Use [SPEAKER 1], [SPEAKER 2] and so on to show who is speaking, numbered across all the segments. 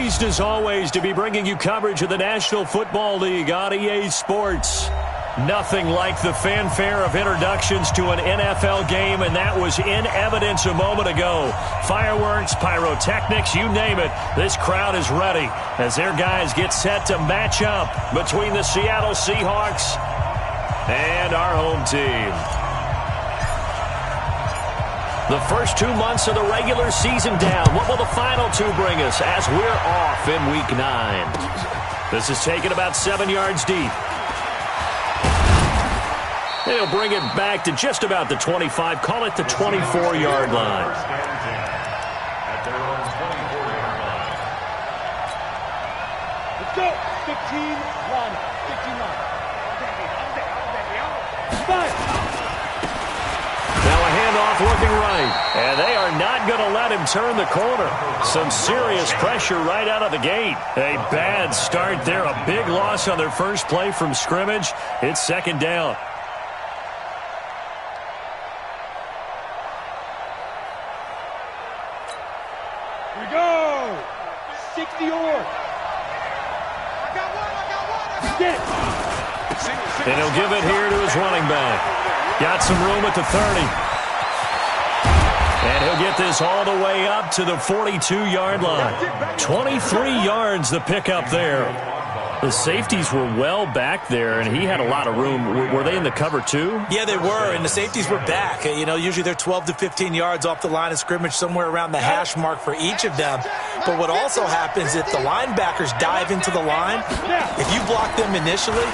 [SPEAKER 1] Pleased as always to be bringing you coverage of the National Football League on EA Sports. Nothing like the fanfare of introductions to an NFL game, and that was in evidence a moment ago. Fireworks, pyrotechnics, you name it. This crowd is ready as their guys get set to match up between the Seattle Seahawks and our home team. The first 2 months of the regular season down. What will the final two bring us as we're off in Week 9? This is taken about 7 yards deep. They'll bring it back to just about the 25, call it the 24-yard line.
[SPEAKER 2] Let's go. 15, 1, 59.
[SPEAKER 1] Now a handoff looking right, and they are not going to let him turn the corner. Some serious pressure right out of the gate. A bad start there, a big loss on their first play from scrimmage. It's second down.
[SPEAKER 2] Here we go. 60 or.
[SPEAKER 1] And he'll give it here to his running back. Got some room at the 30. And he'll get this all the way up to the 42-yard line. 23 yards the pickup there. The safeties were well back there, and he had a lot of room. Were they in the cover too?
[SPEAKER 3] Yeah, they were, and the safeties were back. You know, usually they're 12 to 15 yards off the line of scrimmage, somewhere around the hash mark for each of them. But what also happens if the linebackers dive into the line, if you block them initially,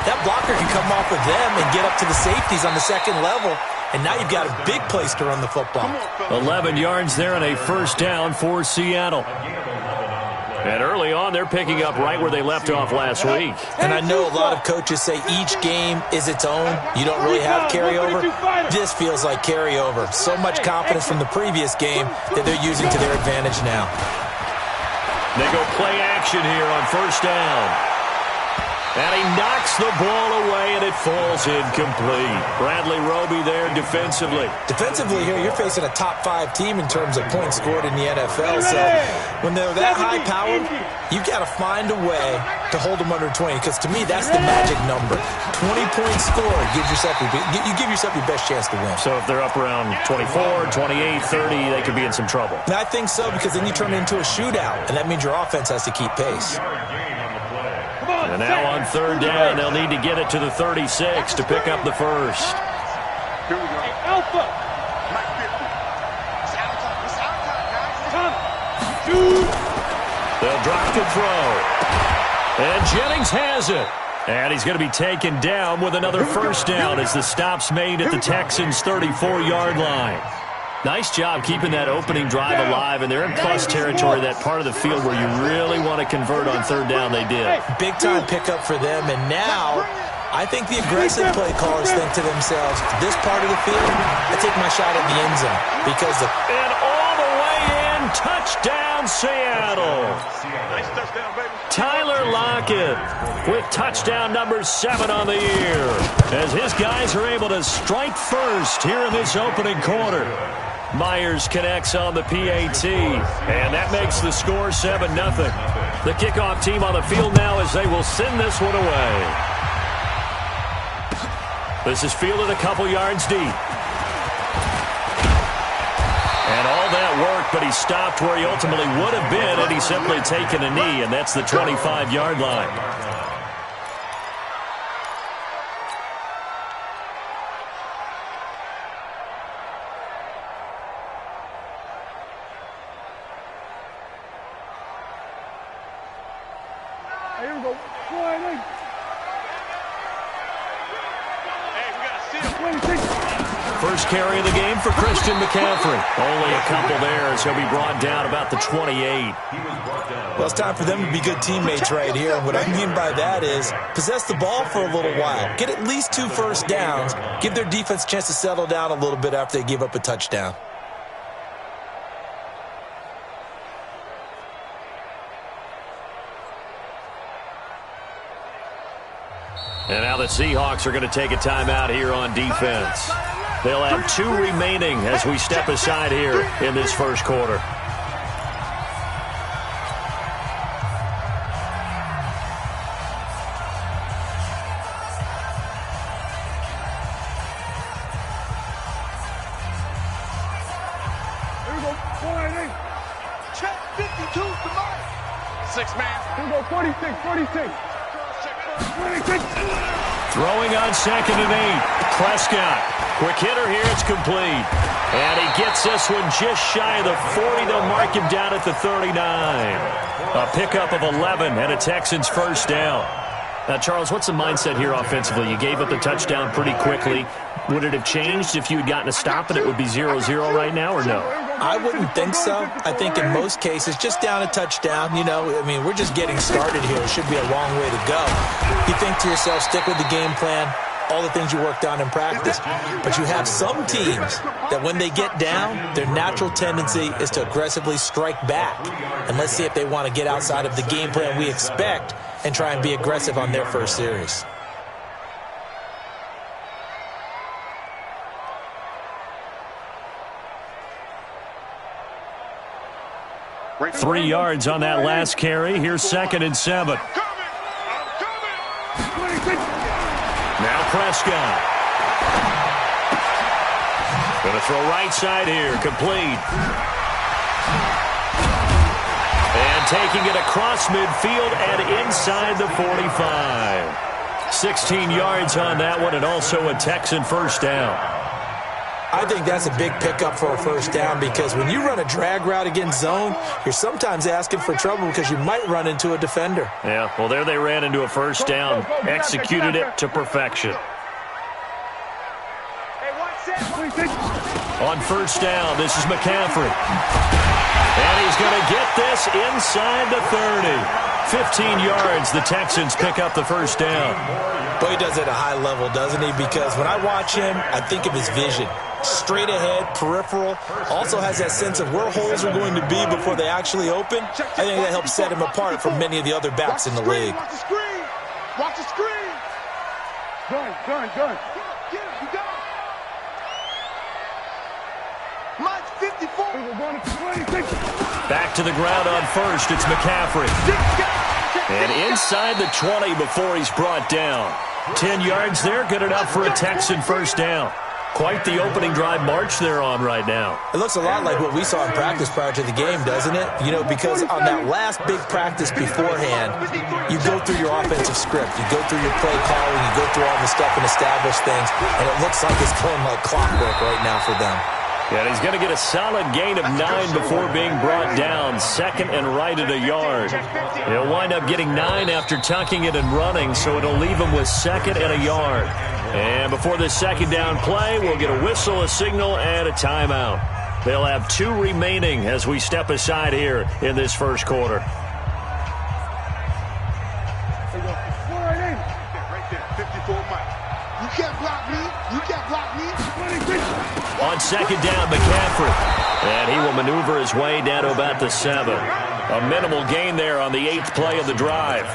[SPEAKER 3] that blocker can come off of them and get up to the safeties on the second level, and now you've got a big place to run the football.
[SPEAKER 1] 11 yards there and a first down for Seattle. And early on, they're picking up right where they left off last week.
[SPEAKER 3] And I know a lot of coaches say each game is its own. You don't really have carryover. This feels like carryover. So much confidence from the previous game that they're using to their advantage now.
[SPEAKER 1] They go play action here on first down. And he knocks the ball away, and it falls incomplete. Bradley Roby there defensively.
[SPEAKER 3] Defensively here, you're facing a top-5 team in terms of points scored in the NFL. So when they're that high-powered, you've got to find a way to hold them under 20. Because to me, that's the magic number. 20 points scored gives yourself you give yourself your best chance to win.
[SPEAKER 1] So if they're up around 24, 28, 30, they could be in some trouble.
[SPEAKER 3] And I think so, because then you turn it into a shootout, and that means your offense has to keep pace.
[SPEAKER 1] And now on third down, they'll need to get it to the 36 to pick up the first.
[SPEAKER 2] Here we go. Alpha.
[SPEAKER 1] They'll drop to throw. And Jennings has it. And he's going to be taken down with another first down as the stop's made at the Texans' 34-yard line. Nice job keeping that opening drive alive, and they're in plus territory, that part of the field where you really want to convert on third down. They did.
[SPEAKER 3] Big-time pickup for them, and now I think the aggressive play callers think to themselves, this part of the field, I take my shot at the end zone. Because
[SPEAKER 1] and all the way in, touchdown Seattle.
[SPEAKER 2] Nice touchdown, baby.
[SPEAKER 1] Tyler Lockett with touchdown number 7 on the year, as his guys are able to strike first here in this opening quarter. Myers connects on the PAT, and that makes the score 7-0. The kickoff team on the field now as they will send this one away. This is fielded a couple yards deep. And all that work, but he stopped where he ultimately would have been had he simply taken a knee, and that's the 25-yard line.
[SPEAKER 2] Here we go. Hey, we got to see him.
[SPEAKER 1] First carry of the game for Christian McCaffrey. Only a couple there as he'll be brought down about the 28.
[SPEAKER 3] Well, it's time for them to be good teammates right here. And what I mean by that is possess the ball for a little while. Get at least 2 first downs. Give their defense a chance to settle down a little bit after they give up a touchdown.
[SPEAKER 1] And now the Seahawks are going to take a timeout here on defense. They'll have 2 remaining as we step aside here in this first quarter.
[SPEAKER 2] 6 man.
[SPEAKER 4] Here we go, 46, 46. 46.
[SPEAKER 1] Throwing on 2nd and 8. Prescott. Quick hitter here. It's complete. And he gets this one just shy of the 40. They'll mark him down at the 39. A pickup of 11 and a Texans first down. Now, Charles, what's the mindset here offensively? You gave up the touchdown pretty quickly. Would it have changed if you had gotten a stop and it would be 0-0 right now, or no?
[SPEAKER 3] I wouldn't think so. I think in most cases, just down a touchdown, we're just getting started here. It should be a long way to go. You think to yourself, stick with the game plan, all the things you worked on in practice. But you have some teams that when they get down, their natural tendency is to aggressively strike back. And let's see if they want to get outside of the game plan we expect and try and be aggressive on their first series.
[SPEAKER 1] Right. 3 yards on that last carry. Here's 2nd and 7. Now Prescott. Going to throw right side here. Complete. And taking it across midfield and inside the 45. 16 yards on that one, and also a Texan first down.
[SPEAKER 3] I think that's a big pickup for a first down, because when you run a drag route against zone, you're sometimes asking for trouble because you might run into a defender.
[SPEAKER 1] Yeah, well, there they ran into a first down. Executed it to perfection. On first down, this is McCaffrey. And he's going to get this inside the 30. 15 yards, the Texans pick up the first down.
[SPEAKER 3] Boy, he does it at a high level, doesn't he? Because when I watch him, I think of his vision. Straight ahead, peripheral. Also has that sense of where holes are going to be before they actually open. I think that helps set him apart from many of the other backs in the league.
[SPEAKER 2] Watch the screen. Watch the screen.
[SPEAKER 4] Gun.
[SPEAKER 2] Get him. You got him. Mike 54.
[SPEAKER 1] Back to the ground on first. It's McCaffrey. And inside the 20 before he's brought down. 10 yards there, good enough for a Texan first down. Quite the opening drive march they're on right now.
[SPEAKER 3] It looks a lot like what we saw in practice prior to the game, doesn't it? Because on that last big practice beforehand, you go through your offensive script. You go through your play calling. You go through all the stuff and establish things. And it looks like it's going like clockwork right now for them.
[SPEAKER 1] And he's going to get a solid gain of 9 before being brought down. 2nd and right at a yard. He'll wind up getting 9 after tucking it and running, so it'll leave him with 2nd and a yard. And before this second down play, we'll get a whistle, a signal, and a timeout. They'll have 2 remaining as we step aside here in this first quarter.
[SPEAKER 2] Right there, 54 Mike. You can't block me. You can't block me.
[SPEAKER 1] On second down, McCaffrey. And he will maneuver his way down to about the 7. A minimal gain there on the 8th play of the drive.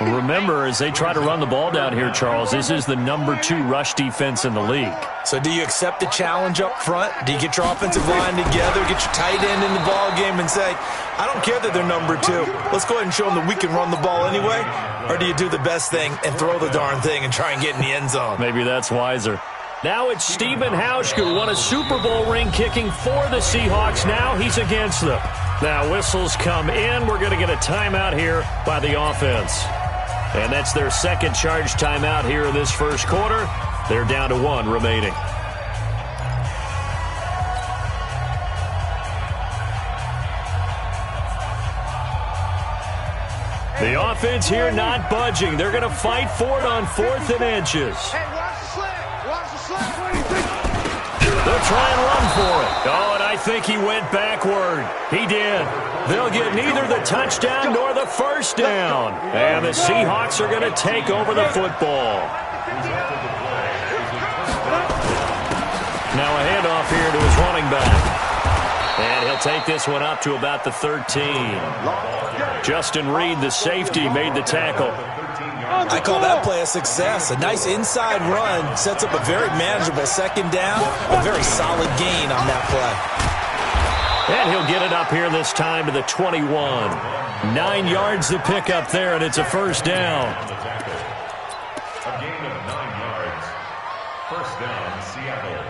[SPEAKER 1] Remember, as they try to run the ball down here, Charles, this is the number 2 rush defense in the league.
[SPEAKER 3] So do you accept the challenge up front? Do you get your offensive line together, get your tight end in the ball game and say, I don't care that they're number 2. Let's go ahead and show them that we can run the ball anyway? Or do you do the best thing and throw the darn thing and try and get in the end zone?
[SPEAKER 1] Maybe that's wiser. Now it's Stephen Hauschka, who won a Super Bowl ring kicking for the Seahawks. Now he's against them. Now whistles come in. We're going to get a timeout here by the offense. And that's their second charge timeout here in this first quarter. They're down to 1 remaining. The offense here not budging. They're going to fight for it on 4th and inches.
[SPEAKER 2] Hey, watch the slant. Watch the slant.
[SPEAKER 1] They'll try and run for it. Oh, and I think he went backward. He did. They'll get neither the touchdown nor the first down. And the Seahawks are going to take over the football. Now a handoff here to his running back. And he'll take this one up to about the 13. Justin Reed, the safety, made the tackle.
[SPEAKER 3] I call that play a success. A nice inside run sets up a very manageable second down. A very solid gain on that play.
[SPEAKER 1] And he'll get it up here this time to the 21. 9 yards to pick up there, and it's a first down.
[SPEAKER 5] A gain of 9 yards. First down, Seattle.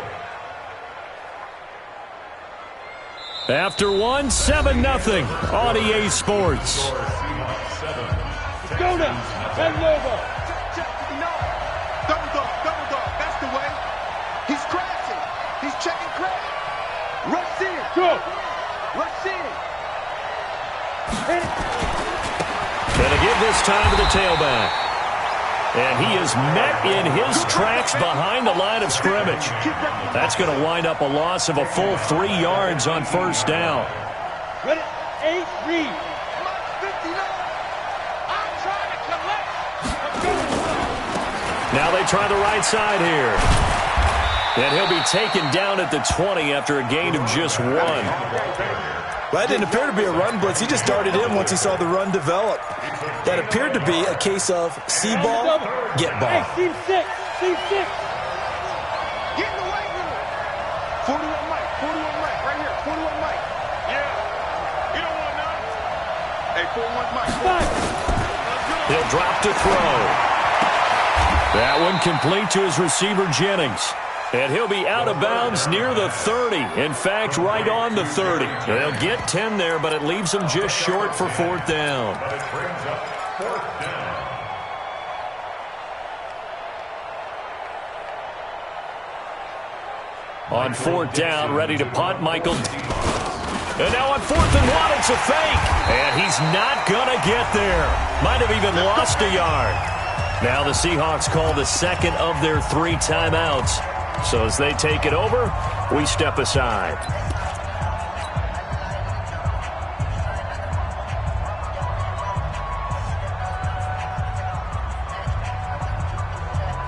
[SPEAKER 1] After one, 7-0 on EA Sports.
[SPEAKER 4] Go now. Head over.
[SPEAKER 2] Double dog. That's the way. He's crashing. He's checking crash. Rush in.
[SPEAKER 4] Go.
[SPEAKER 2] Rush in.
[SPEAKER 1] Gonna give this time to the tailback. And he is met in his tracks behind the line of scrimmage. That's going to wind up a loss of a full 3 yards on first down.
[SPEAKER 4] Ready? 8, read.
[SPEAKER 1] Now they try the right side here. And he'll be taken down at the 20 after a gain of just 1.
[SPEAKER 3] Well, that didn't appear to be a run blitz. He just darted in once he saw the run develop. That appeared to be a case of see ball, get ball.
[SPEAKER 4] Hey, team 6. Team 6.
[SPEAKER 2] Get in the weight room. 41 Mike. Right here. 41 Mike. Yeah. You don't want none. Hey, 41 Mike.
[SPEAKER 1] He'll drop to throw. That one complete to his receiver, Jennings. And he'll be out of bounds near the 30. In fact, right on the 30. They'll get 10 there, but it leaves them just short for fourth down.
[SPEAKER 5] But it brings up fourth down.
[SPEAKER 1] On fourth down, ready to punt, Michael. And now on 4th and 1, it's a fake. And he's not going to get there. Might have even lost a yard. Now the Seahawks call the second of their 3 timeouts. So as they take it over, we step aside.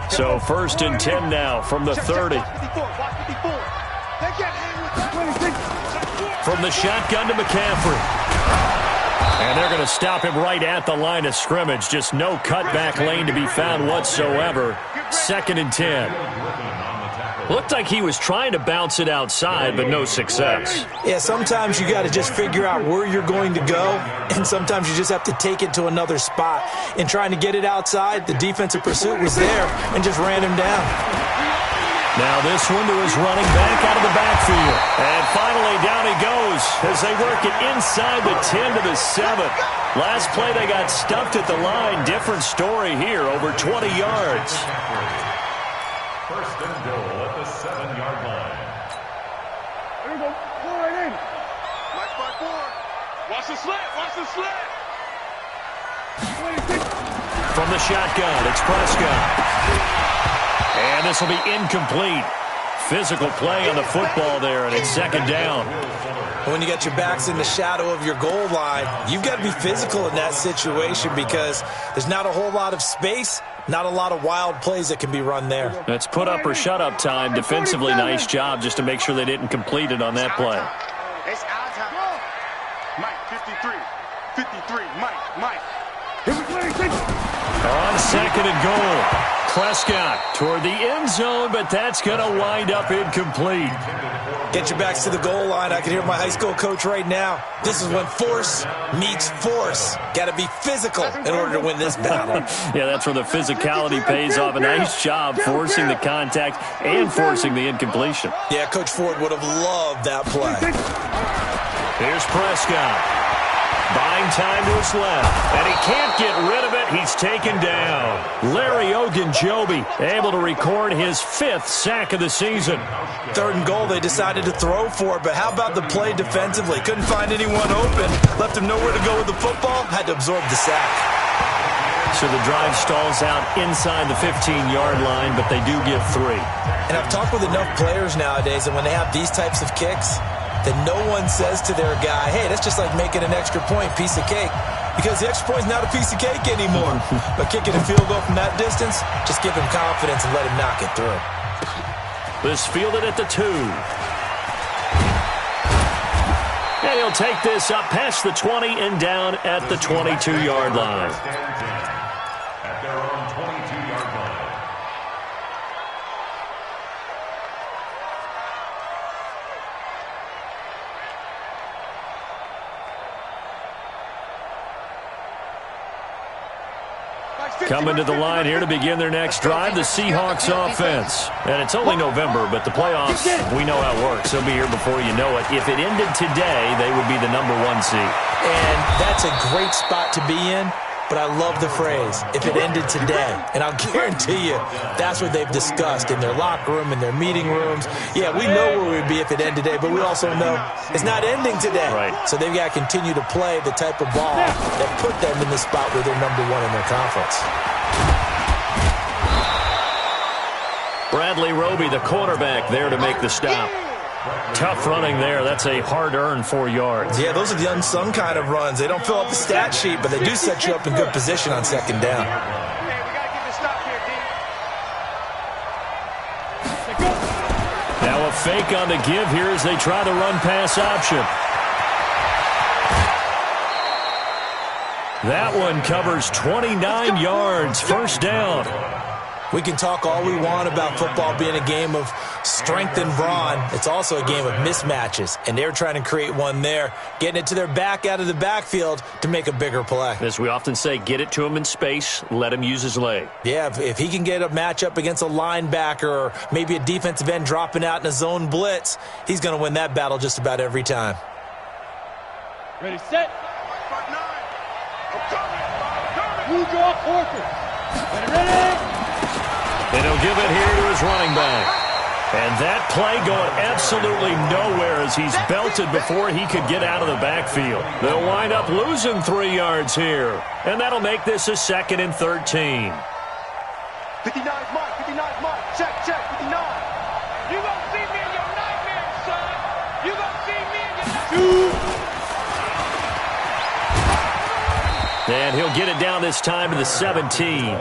[SPEAKER 1] So 1st and 10 now from the 30. From the shotgun to McCaffrey. And they're going to stop him right at the line of scrimmage. Just no cutback lane to be found whatsoever. 2nd and 10. Looked like he was trying to bounce it outside, but no success.
[SPEAKER 3] Yeah, sometimes you got to just figure out where you're going to go, and sometimes you just have to take it to another spot. In trying to get it outside, the defensive pursuit was there and just ran him down.
[SPEAKER 1] Now this one to his running back out of the backfield. And finally down he goes as they work it inside the 10 to the 7. Last play they got stuffed at the line. Different story here, over 20 yards.
[SPEAKER 5] 1st and goal at the 7-yard line.
[SPEAKER 4] There you go. Pull right in.
[SPEAKER 2] Mike by 4. Watch the slant.
[SPEAKER 1] From the shotgun, it's Prescott. And this will be incomplete. Physical play on the football there, and it's 2nd down.
[SPEAKER 3] When you got your backs in the shadow of your goal line, you've got to be physical in that situation because there's not a whole lot of space, not a lot of wild plays that can be run there.
[SPEAKER 1] That's put up or shut up time. Defensively, nice job just to make sure they didn't complete it on that play.
[SPEAKER 2] It's our time. Mike, 53. Mike.
[SPEAKER 1] On 2nd and goal. Prescott toward the end zone, but that's going to wind up incomplete.
[SPEAKER 3] Get your backs to the goal line. I can hear my high school coach right now. This is when force meets force. Got to be physical in order to win this battle.
[SPEAKER 1] Yeah, that's where the physicality pays off. A nice job forcing the contact and forcing the incompletion.
[SPEAKER 3] Yeah, Coach Ford would have loved that play.
[SPEAKER 1] Here's Prescott. Buying time to his left, and he can't get rid of it. He's taken down. Larry Ogunjobi able to record his 5th sack of the season.
[SPEAKER 3] 3rd and goal, they decided to throw for it, but how about the play defensively? Couldn't find anyone open, left him nowhere to go with the football, had to absorb the sack.
[SPEAKER 1] So the drive stalls out inside the 15-yard line, but they do get 3.
[SPEAKER 3] And I've talked with enough players nowadays, and when they have these types of kicks, that no one says to their guy, hey, that's just like making an extra point, piece of cake. Because the extra point is not a piece of cake anymore. But kicking a field goal from that distance, just give him confidence and let him knock it through.
[SPEAKER 1] This fielded at the 2. And he'll take this up past the 20 and down at the 22-yard line.
[SPEAKER 5] At their own 22-yard line.
[SPEAKER 1] Coming to the line here to begin their next drive, the Seahawks offense. And it's only November, but the playoffs, we know how it works. They'll be here before you know it. If it ended today, they would be the #1 seed.
[SPEAKER 3] And that's a great spot to be in. But I love the phrase, if it ended today. And I'll guarantee you, that's what they've discussed in their locker room, in their meeting rooms. Yeah, we know where we'd be if it ended today, but we also know it's not ending today.
[SPEAKER 1] Right.
[SPEAKER 3] So they've got to continue to play the type of ball that put them in the spot where they're #1 in their conference.
[SPEAKER 1] Bradley Roby, the quarterback, there to make the stop. Tough running there. That's a hard-earned 4 yards.
[SPEAKER 3] Yeah, those are the unsung kind of runs. They don't fill up the stat sheet, but they do set you up in good position on second down.
[SPEAKER 1] Now a fake on the give here as they try the run-pass option. That one covers 29 yards. First down.
[SPEAKER 3] We can talk all we want about football being a game of strength and brawn. It's also a game of mismatches, and they're trying to create one there, getting it to their back out of the backfield to make a bigger play.
[SPEAKER 1] As we often say, get it to him in space, let him use his leg.
[SPEAKER 3] Yeah, if he can get a matchup against a linebacker or maybe a defensive end dropping out in a zone blitz, he's going to win that battle just about every time.
[SPEAKER 4] Ready, set. Blue draw, Orchard. Ready.
[SPEAKER 1] And he'll give it here to his running back. And that play going absolutely nowhere as he's belted before he could get out of the backfield. They'll wind up losing 3 yards here. And that'll make this a 2nd and 13.
[SPEAKER 2] 59's Mike, 59's Mike. Check, 59.
[SPEAKER 4] You gonna see me in your nightmares, son. You gonna see me in your nightmares.
[SPEAKER 1] And he'll get it down this time to the 17.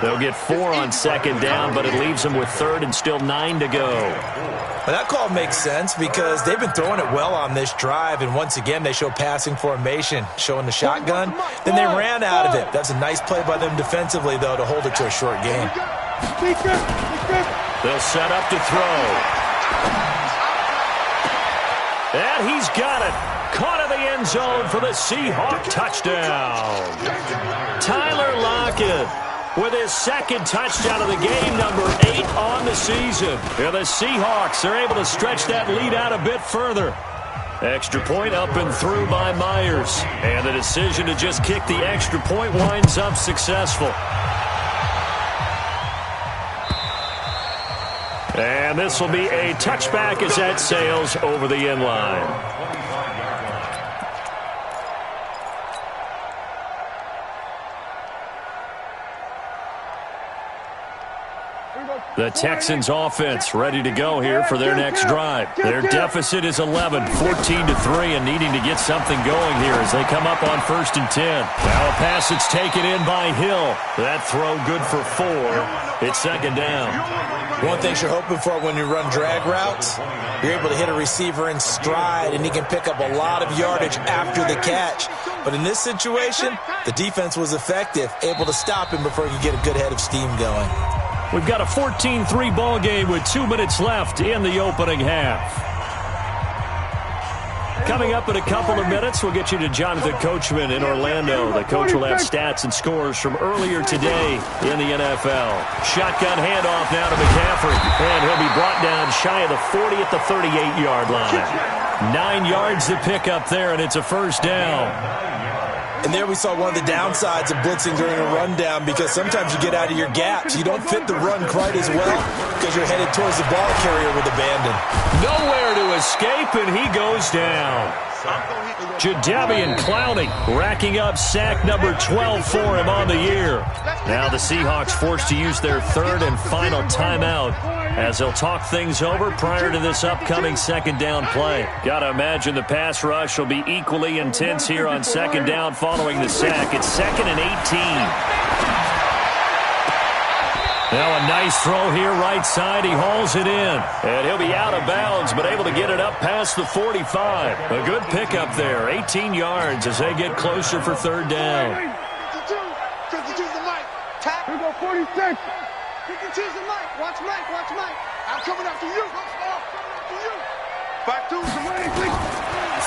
[SPEAKER 1] They'll get 4 on second down, but it leaves them with 3rd and still 9 to go.
[SPEAKER 3] Well, that call makes sense because they've been throwing it well on this drive, and once again they show passing formation, showing the shotgun. Then they ran out of it. That's a nice play by them defensively, though, to hold it to a short game.
[SPEAKER 1] They'll set up to throw. And he's got it. Caught in the end zone for the Seahawk touchdown. Tyler Lockett with his 2nd touchdown of the game, #8 on the season. And the Seahawks are able to stretch that lead out a bit further. Extra point up and through by Myers. And the decision to just kick the extra point winds up successful. And this will be a touchback as that sails over the end line. The Texans offense ready to go here for their next drive. Their deficit is 11, 14-3, and needing to get something going here as they come up on 1st and 10. Now a pass that's taken in by Hill. That throw good for 4. It's 2nd down.
[SPEAKER 3] One thing you're hoping for when you run drag routes, you're able to hit a receiver in stride, and he can pick up a lot of yardage after the catch. But in this situation, the defense was effective, able to stop him before he could get a good head of steam going.
[SPEAKER 1] We've got a 14-3 ball game with 2 minutes left in the opening half. Coming up in a couple of minutes, we'll get you to Jonathan Coachman in Orlando. The coach will have stats and scores from earlier today in the NFL. Shotgun handoff now to McCaffrey. And he'll be brought down shy of the 40 at the 38-yard line. 9 yards to pick up there, and it's a first down.
[SPEAKER 3] And there we saw one of the downsides of blitzing during a rundown because sometimes you get out of your gaps. You don't fit the run quite as well because you're headed towards the ball carrier with abandon.
[SPEAKER 1] Nowhere to escape, and he goes down. Jadeveon Clowney racking up sack number 12 for him on the year. Now the Seahawks forced to use their 3rd and final timeout as they'll talk things over prior to this upcoming 2nd down play. Gotta imagine the pass rush will be equally intense here on 2nd down following the sack. It's 2nd and 18. Now a nice throw here right side. He hauls it in. And he'll be out of bounds, but able to get it up past the 45. A good pickup there. 18 yards as they get closer for 3rd down.
[SPEAKER 2] 52's the Mike. Tap.
[SPEAKER 4] Here we go, 46.
[SPEAKER 2] 52's the Mike. Watch Mike. Watch Mike. I'm coming after you. Coming after you. 52's the Mike.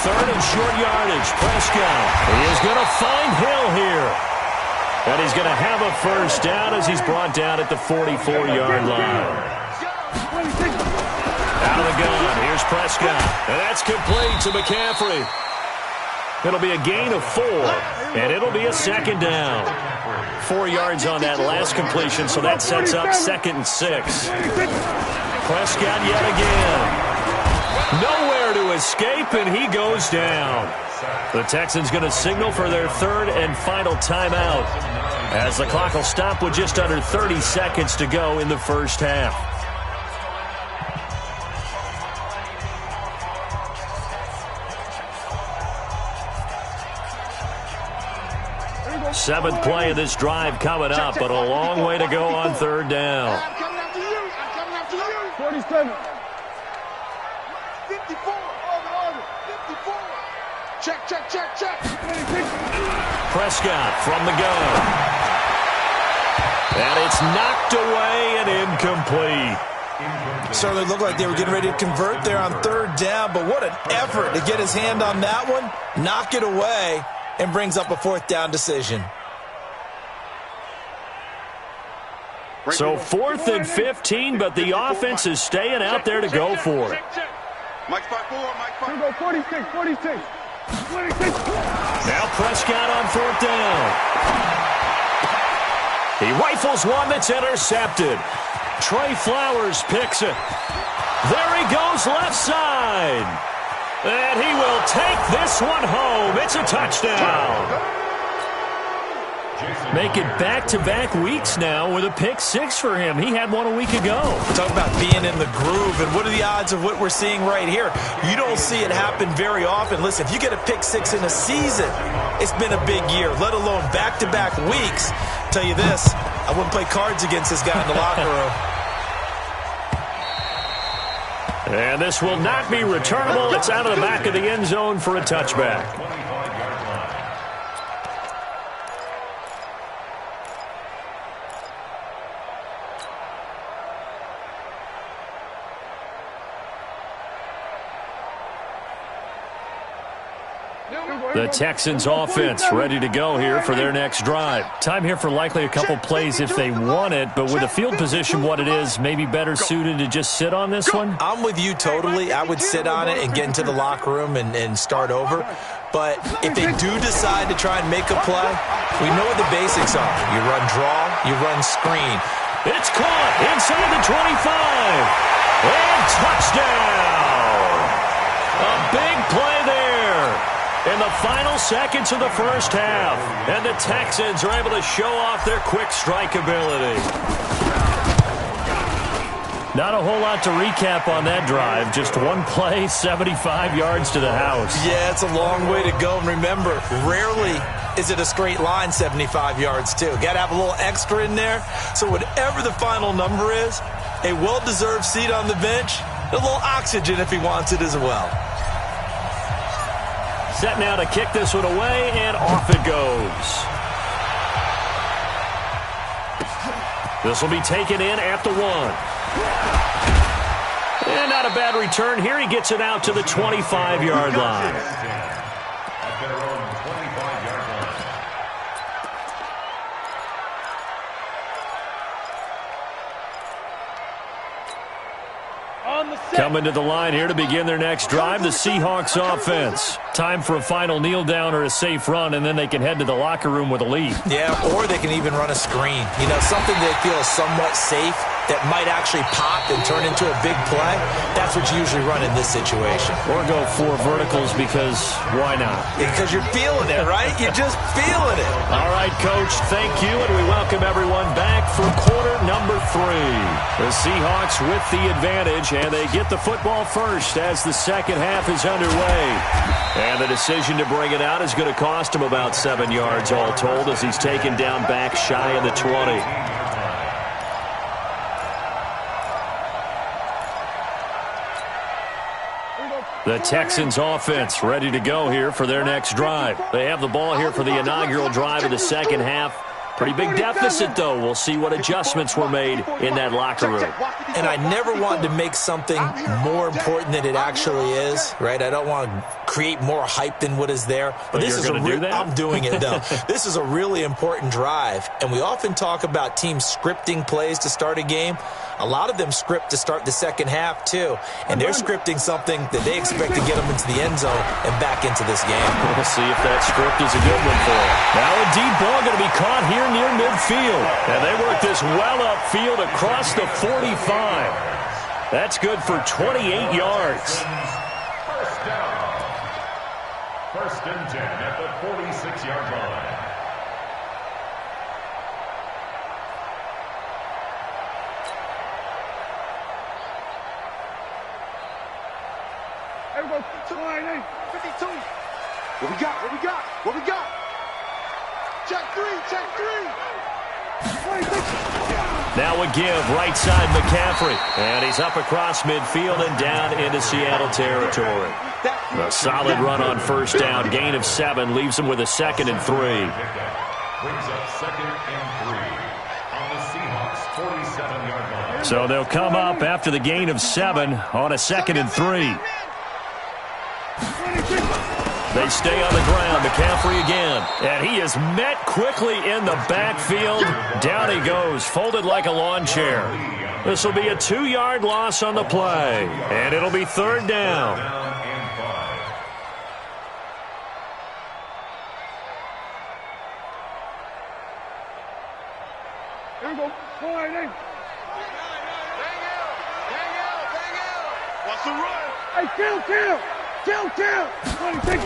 [SPEAKER 1] 3rd and short yardage. Prescott is going to find Hill here. And he's going to have a first down as he's brought down at the 44-yard line. Out of the gun, here's Prescott. And that's complete to McCaffrey. It'll be a gain of 4, and it'll be a second down. 4 yards on that last completion, so that sets up 2nd and 6. Prescott yet again. Nowhere to escape, and he goes down. The Texans going to signal for their 3rd and final timeout, as the clock will stop with just under 30 seconds to go in the first half. Seventh play of this drive coming up, but a long way to go on 3rd down.
[SPEAKER 2] I'm coming after you. I'm coming after you.
[SPEAKER 6] 47.
[SPEAKER 2] 54. Over. 54. Check.
[SPEAKER 1] Prescott from the gun. And it's knocked away and incomplete.
[SPEAKER 3] Certainly looked like they were getting ready to convert there on 3rd down, but what an effort to get his hand on that one, knock it away, and brings up a 4th down decision.
[SPEAKER 1] So 4th and 15, but the offense is staying out there to go for it.
[SPEAKER 2] Mike 5-4.
[SPEAKER 6] Here we go, 46.
[SPEAKER 1] Now Prescott on 4th down. He rifles one that's intercepted. Trey Flowers picks it. There he goes left side. And he will take this one home. It's a touchdown. Make it back-to-back weeks now with a pick 6 for him. He had one a week ago.
[SPEAKER 3] Talk about being in the groove, and what are the odds of what we're seeing right here? You don't see it happen very often. Listen, if you get a pick 6 in a season, it's been a big year, let alone back-to-back weeks. I'll tell you this, I wouldn't play cards against this guy in the locker room.
[SPEAKER 1] And this will not be returnable. It's out of the back of the end zone for a touchback. The Texans offense ready to go here for their next drive. Time here for likely a couple plays if they want it, but with the field position what it is, maybe better suited to just sit on this one?
[SPEAKER 3] I'm with you totally. I would sit on it and get into the locker room and start over. But if they do decide to try and make a play, we know what the basics are. You run draw, you run screen.
[SPEAKER 1] It's caught inside the 25. And touchdown! A big play there in the final seconds of the first half. And the Texans are able to show off their quick strike ability. Not a whole lot to recap on that drive. Just one play, 75 yards to the house.
[SPEAKER 3] Yeah, it's a long way to go. And remember, rarely is it a straight line 75 yards, too. Got to have a little extra in there. So whatever the final number is, a well-deserved seat on the bench, a little oxygen if he wants it as well.
[SPEAKER 1] Set now to kick this one away, and off it goes. This will be taken in at the 1. And not a bad return here. He gets it out to the 25-yard line.
[SPEAKER 5] At their own 25-yard line.
[SPEAKER 1] Coming to the line here to begin their next drive, the Seahawks offense. Time for a final kneel down or a safe run, and then they can head to the locker room with a lead.
[SPEAKER 3] Yeah, or they can even run a screen. You know, something they feel is somewhat safe that might actually pop and turn into a big play. That's what you usually run in this situation.
[SPEAKER 1] Or go 4 verticals because why not?
[SPEAKER 3] Because you're feeling it, right? You're just feeling it.
[SPEAKER 1] All right, Coach, thank you, and we welcome everyone back for quarter number 3. The Seahawks with the advantage, and they get the football first as the second half is underway. And the decision to bring it out is going to cost him about 7 yards all told as he's taken down back shy of the 20. The Texans offense ready to go here for their next drive. They have the ball here for the inaugural drive of the second half. Pretty big deficit, though. We'll see what adjustments were made in that locker room.
[SPEAKER 3] And I never wanted to make something more important than it actually is, right? I don't want to create more hype than what is there. But this is I'm doing it, though. This is a really important drive. And we often talk about teams scripting plays to start a game. A lot of them script to start the second half, too. And they're scripting something that they expect to get them into the end zone and back into this game.
[SPEAKER 1] We'll see if that script is a good one for them. Now a deep ball going to be caught here near midfield. And they work this well upfield across the 45. That's good for 28 yards.
[SPEAKER 5] First down. First and 10 at the 46-yard line.
[SPEAKER 6] Everybody, 52.
[SPEAKER 2] What we got? What we got? What we got? Check three. Check three.
[SPEAKER 1] Now a give, right side McCaffrey. And he's up across midfield and down into Seattle territory. A solid run on first down. Gain of 7 leaves him with a 2nd and 3.
[SPEAKER 5] Brings up 2nd and 3 on the Seahawks 47-yard line.
[SPEAKER 1] So they'll come up after the gain of 7 on a 2nd and 3. They stay on the ground. McCaffrey again. And he is met quickly in the backfield. Down he goes, folded like a lawn chair. This will be a 2-yard loss on the play. And it'll be 3rd down.
[SPEAKER 6] Here we go.
[SPEAKER 2] What's the run?
[SPEAKER 6] Hey, kill. 26.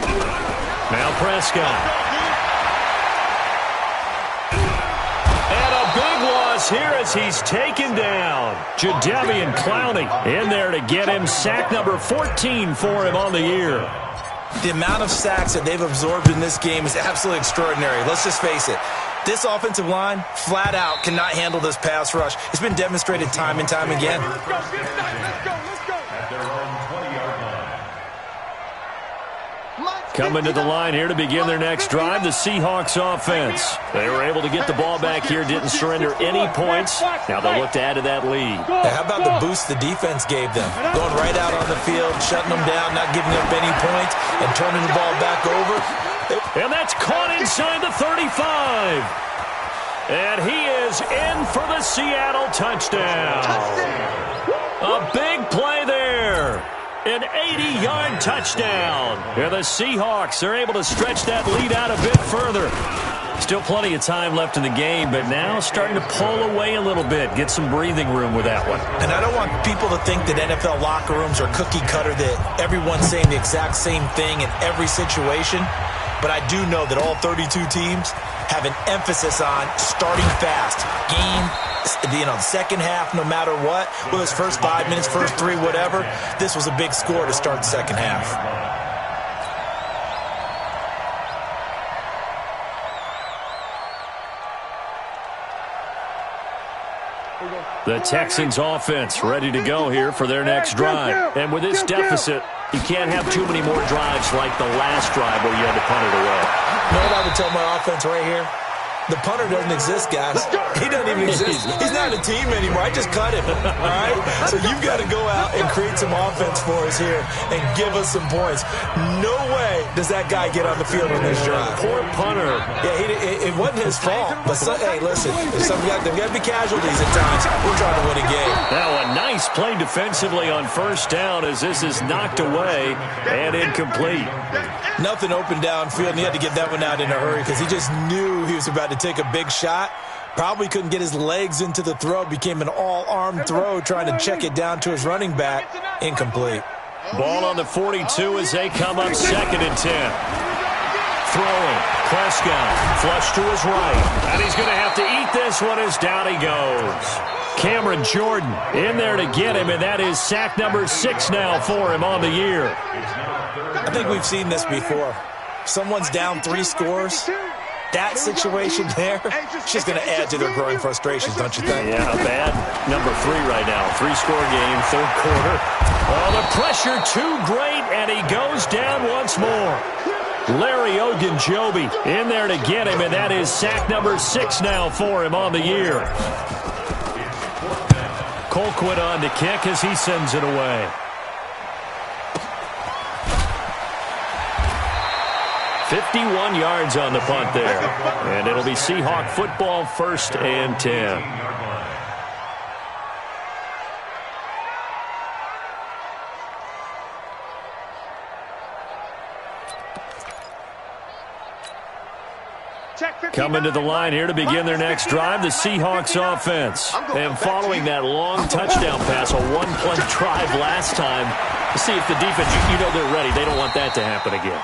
[SPEAKER 1] Now Prescott. And a big loss here as he's taken down. Jadeveon Clowney in there to get him. Sack number 14 for him on the year.
[SPEAKER 3] The amount of sacks that they've absorbed in this game is absolutely extraordinary. Let's just face it. This offensive line, flat out, cannot handle this pass rush. It's been demonstrated time and time again.
[SPEAKER 2] Let's go.
[SPEAKER 5] At their own 20-yard line.
[SPEAKER 1] Coming to the line here to begin their next drive, the Seahawks offense. They were able to get the ball back here, didn't surrender any points. Now they'll look to add to that lead.
[SPEAKER 3] How about the boost the defense gave them? Going right out on the field, shutting them down, not giving up any points, and turning the ball back over.
[SPEAKER 1] And that's caught inside the 35. And he is in for the Seattle touchdown. A big play there. An 80-yard touchdown. And the Seahawks are able to stretch that lead out a bit further. Still plenty of time left in the game, but now starting to pull away a little bit. Get some breathing room with that one.
[SPEAKER 3] And I don't want people to think that NFL locker rooms are cookie cutter, that everyone's saying the exact same thing in every situation. But I do know that all 32 teams have an emphasis on starting fast. The second half, no matter what, whether it's first 5 minutes, first 3, whatever, this was a big score to start the second half.
[SPEAKER 1] The Texans offense ready to go here for their next drive. And with this deficit, you can't have too many more drives like the last drive where you had to punt it away.
[SPEAKER 3] You know what I would tell my offense right here? The punter doesn't exist, guys. He doesn't even exist. He's not a team anymore. I just cut him, all right? So you've got to go out and create some offense for us here and give us some points. No way does that guy get on the field on this drive.
[SPEAKER 1] Poor punter.
[SPEAKER 3] Yeah, it wasn't his fault. But, hey, listen, there's got to be casualties at times. We're trying to win a game.
[SPEAKER 1] Now a nice play defensively on first down as this is knocked away and incomplete.
[SPEAKER 3] Nothing open downfield, and he had to get that one out in a hurry because he just knew he was about to take a big shot. Probably couldn't get his legs into the throw. Became an all-arm throw trying to check it down to his running back. Incomplete.
[SPEAKER 1] Ball on the 42 as they come up 2nd and 10. Throwing. Prescott. Flush to his right. And he's going to have to eat this one as down he goes. Cameron Jordan in there to get him, and that is sack number 6 now for him on the year.
[SPEAKER 3] I think we've seen this before. Someone's down 3 scores. That situation there, it's just going to add to their growing frustrations, don't you think?
[SPEAKER 1] Yeah, bad number 3 right now. 3-score game, 3rd quarter. Oh, the pressure too great, and he goes down once more. Larry Ogunjobi in there to get him, and that is sack number 6 now for him on the year. Colquitt on to kick as he sends it away. 51 yards on the punt there. And it'll be Seahawk football, 1st and 10. Coming to the line here to begin their next drive, the Seahawks offense. And following that long touchdown pass, a one-play drive last time, to see if the defense, you know they're ready. They don't want that to happen again.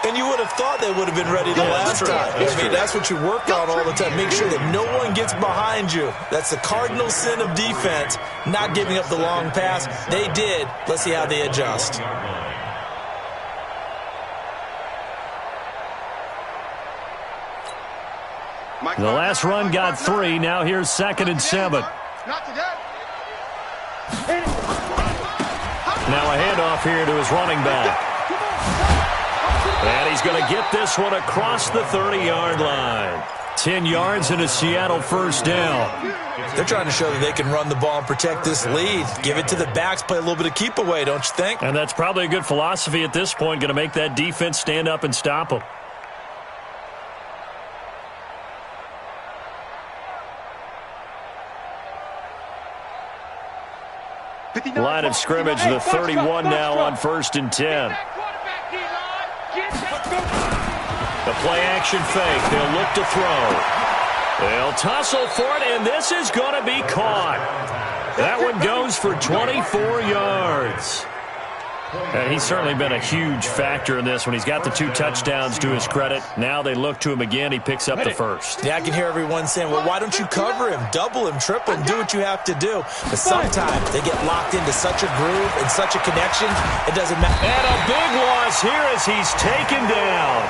[SPEAKER 3] And you would have thought they would have been ready the last time. I mean, that's what you work on all the time. Make sure that no one gets behind you. That's the cardinal sin of defense, not giving up the long pass. They did. Let's see how they adjust.
[SPEAKER 1] The last run got 3. Now here's 2nd and 7. Now a handoff here to his running back. And he's going to get this one across the 30-yard line. 10 yards and a Seattle 1st down.
[SPEAKER 3] They're trying to show that they can run the ball and protect this lead. Give it to the backs, play a little bit of keep away, don't you think?
[SPEAKER 1] And that's probably a good philosophy at this point, going to make that defense stand up and stop them. Line of scrimmage, the 31 now on 1st and 10. The play-action fake. They'll look to throw. They'll tussle for it, and this is going to be caught. That one goes for 24 yards. And he's certainly been a huge factor in this when he's got the 2 touchdowns to his credit. Now they look to him again. He picks up the 1st.
[SPEAKER 3] Yeah, I can hear everyone saying, well, why don't you cover him, double him, triple him, do what you have to do. But sometimes they get locked into such a groove and such a connection, it doesn't matter.
[SPEAKER 1] And a big loss here as he's taken down.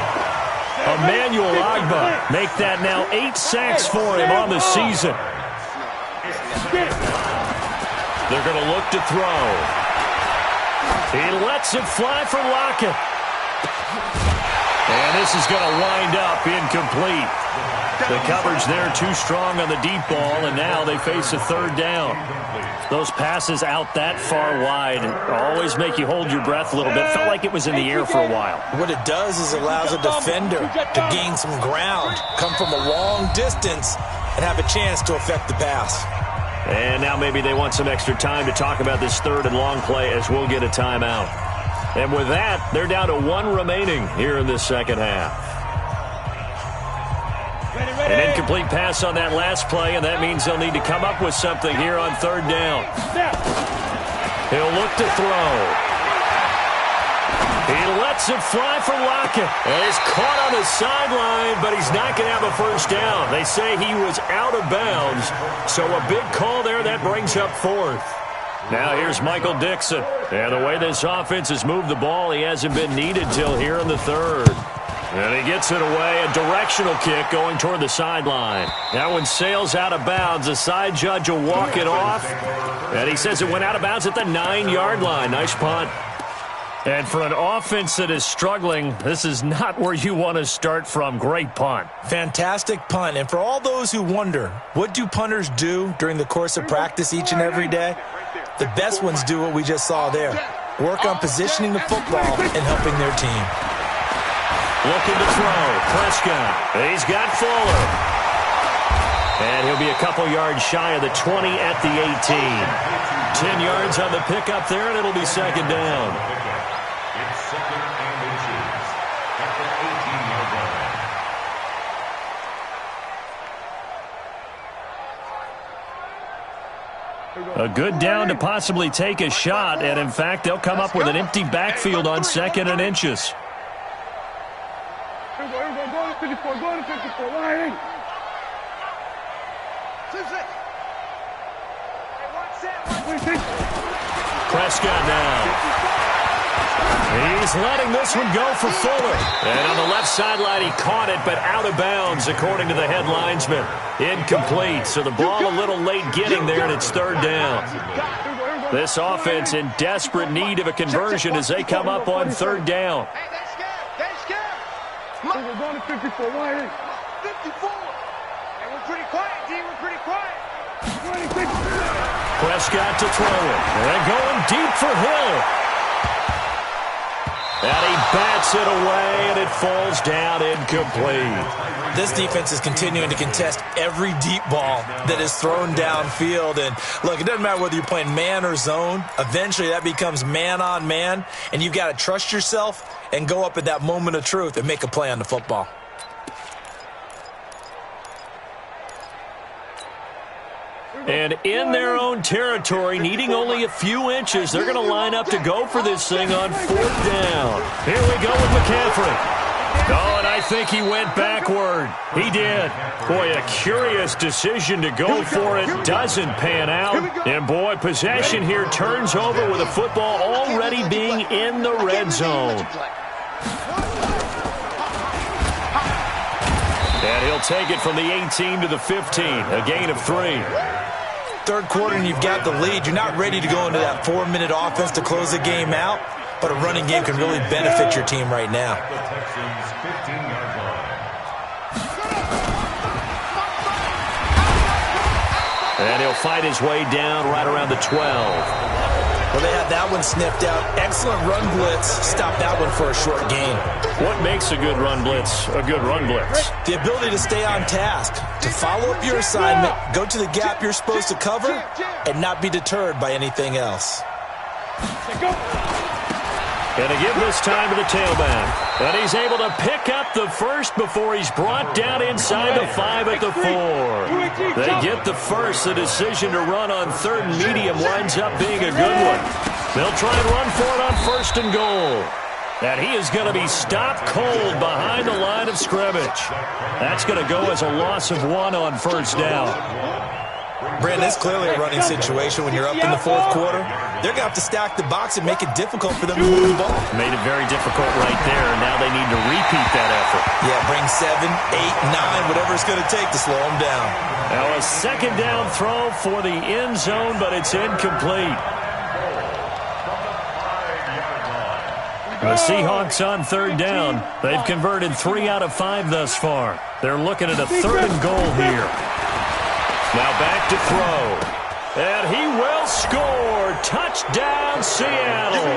[SPEAKER 1] Emmanuel Agba make that now 8 sacks for him on the season. They're going to look to throw. He lets it fly for Lockett. And this is going to wind up incomplete. The coverage there too strong on the deep ball, and now they face a 3rd down. Those passes out that far wide always make you hold your breath a little bit. Felt like it was in the air for a while.
[SPEAKER 3] What it does is allows a defender to gain some ground, come from a long distance, and have a chance to affect the pass.
[SPEAKER 1] And now maybe they want some extra time to talk about this 3rd and long play as we'll get a timeout. And with that, they're down to 1 remaining here in this 2nd half. An incomplete pass on that last play, and that means they'll need to come up with something here on 3rd down. He'll look to throw. He lets it fly for Lockett. And he's caught on the sideline, but he's not going to have a 1st down. They say he was out of bounds, so a big call there. That brings up 4th. Now here's Michael Dixon. And the way this offense has moved the ball, he hasn't been needed till here in the 3rd. And he gets it away, a directional kick going toward the sideline. That one sails out of bounds. The side judge will walk it off. And he says it went out of bounds at the 9-yard line. Nice punt. And for an offense that is struggling, this is not where you want to start from. Great punt.
[SPEAKER 3] Fantastic punt. And for all those who wonder, what do punters do during the course of practice each and every day? The best ones do what we just saw there. Work on positioning the football and helping their team.
[SPEAKER 1] Looking to throw. Prescott. He's got Fuller. And he'll be a couple yards shy of the 20 at the 18. 10 yards on the pickup there, and it'll be 2nd down. A good down to possibly take a shot, and in fact, they'll come up with an empty backfield on 2nd and inches.
[SPEAKER 6] Here we go, go to 54, go to 54, line in.
[SPEAKER 1] Prescott now. He's letting this one go for Fuller. And on the left sideline, he caught it, but out of bounds, according to the head linesman. Incomplete, so the ball a little late getting there, and it's 3rd down. This offense in desperate need of a conversion as they come up on 3rd down.
[SPEAKER 6] We're going to 54. Why ain't?
[SPEAKER 2] 54. And we're pretty quiet, D. We're pretty quiet.
[SPEAKER 6] 26.
[SPEAKER 1] Prescott to throw it. And going deep for Hill. And he bats it away, and it falls down incomplete.
[SPEAKER 3] This defense is continuing to contest every deep ball that is thrown downfield. And, look, it doesn't matter whether you're playing man or zone. Eventually, that becomes man-on-man, and you've got to trust yourself and go up at that moment of truth and make a play on the football.
[SPEAKER 1] And in their own territory, needing only a few inches, they're going to line up to go for this thing on 4th down. Here we go with McCaffrey. Oh, and I think he went backward. He did. Boy, a curious decision to go for it. Doesn't pan out. And, boy, possession here turns over with a football already being in the red zone. And he'll take it from the 18 to the 15, a gain of 3.
[SPEAKER 3] Third quarter and you've got the lead. You're not ready to go into that 4-minute offense to close the game out, but a running game can really benefit your team right now.
[SPEAKER 5] The Texans' 15-yard line.
[SPEAKER 1] And he'll fight his way down right around the 12.
[SPEAKER 3] Well, they had that one sniffed out. Excellent run blitz. Stop that one for a short gain.
[SPEAKER 1] What makes a good run blitz a good run blitz?
[SPEAKER 3] The ability to stay on task, to follow up your assignment, go to the gap you're supposed to cover, and not be deterred by anything else.
[SPEAKER 1] And to give this time to the tailback. And he's able to pick up the first before he's brought down inside the 5 at the 4. They get the first. The decision to run on 3rd and medium winds up being a good one. They'll try and run for it on 1st and goal. And he is going to be stopped cold behind the line of scrimmage. That's going to go as a loss of 1 on 1st down.
[SPEAKER 3] Brandon, it's clearly a running situation when you're up in the 4th quarter. They're going to have to stack the box and make it difficult for them to move the ball.
[SPEAKER 1] Made it very difficult right there, and now they need to repeat that effort.
[SPEAKER 3] Yeah, bring 7, 8, 9, whatever it's going to take to slow them down.
[SPEAKER 1] Now a 2nd down throw for the end zone, but it's incomplete. The Seahawks on 3rd down. They've converted 3 out of 5 thus far. They're looking at a 3rd and goal here. Now back to throw. And he will score. Touchdown, Seattle.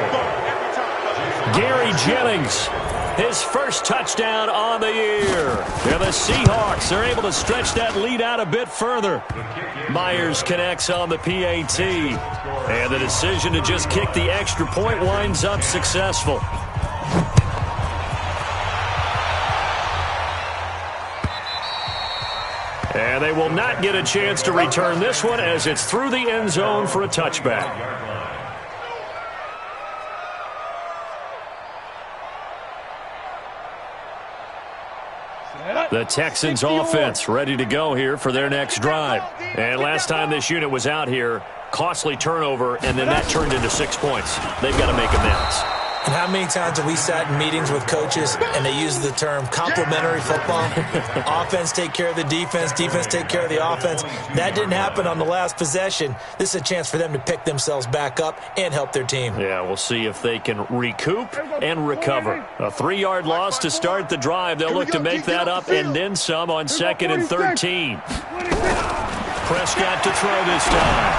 [SPEAKER 1] Gary Jennings, his first touchdown on the year. And the Seahawks are able to stretch that lead out a bit further. Myers connects on the PAT. And the decision to just kick the extra point winds up successful. And they will not get a chance to return this one as it's through the end zone for a touchback. The Texans offense ready to go here for their next drive. And last time this unit was out here, costly turnover, and then that turned into 6 points. They've got to make amends.
[SPEAKER 3] And how many times have we sat in meetings with coaches and they use the term complementary football? Offense take care of the defense, defense take care of the offense. That didn't happen on the last possession. This is a chance for them to pick themselves back up and help their team.
[SPEAKER 1] Yeah, we'll see if they can recoup and recover. A 3-yard loss to start the drive. They'll look to make that up and then some on 2nd and 13. Prescott to throw this time.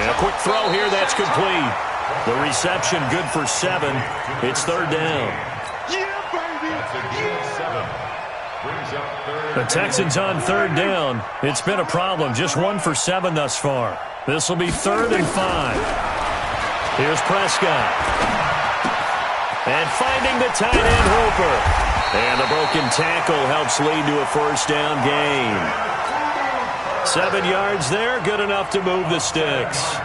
[SPEAKER 1] And a quick throw here, that's complete. The reception good for 7. It's 3rd down. The Texans on 3rd down. It's been a problem. Just 1 for 7 thus far. This will be 3rd and 5. Here's Prescott. And finding the tight end Hooper. And the broken tackle helps lead to a 1st down gain. 7 yards there, good enough to move the sticks.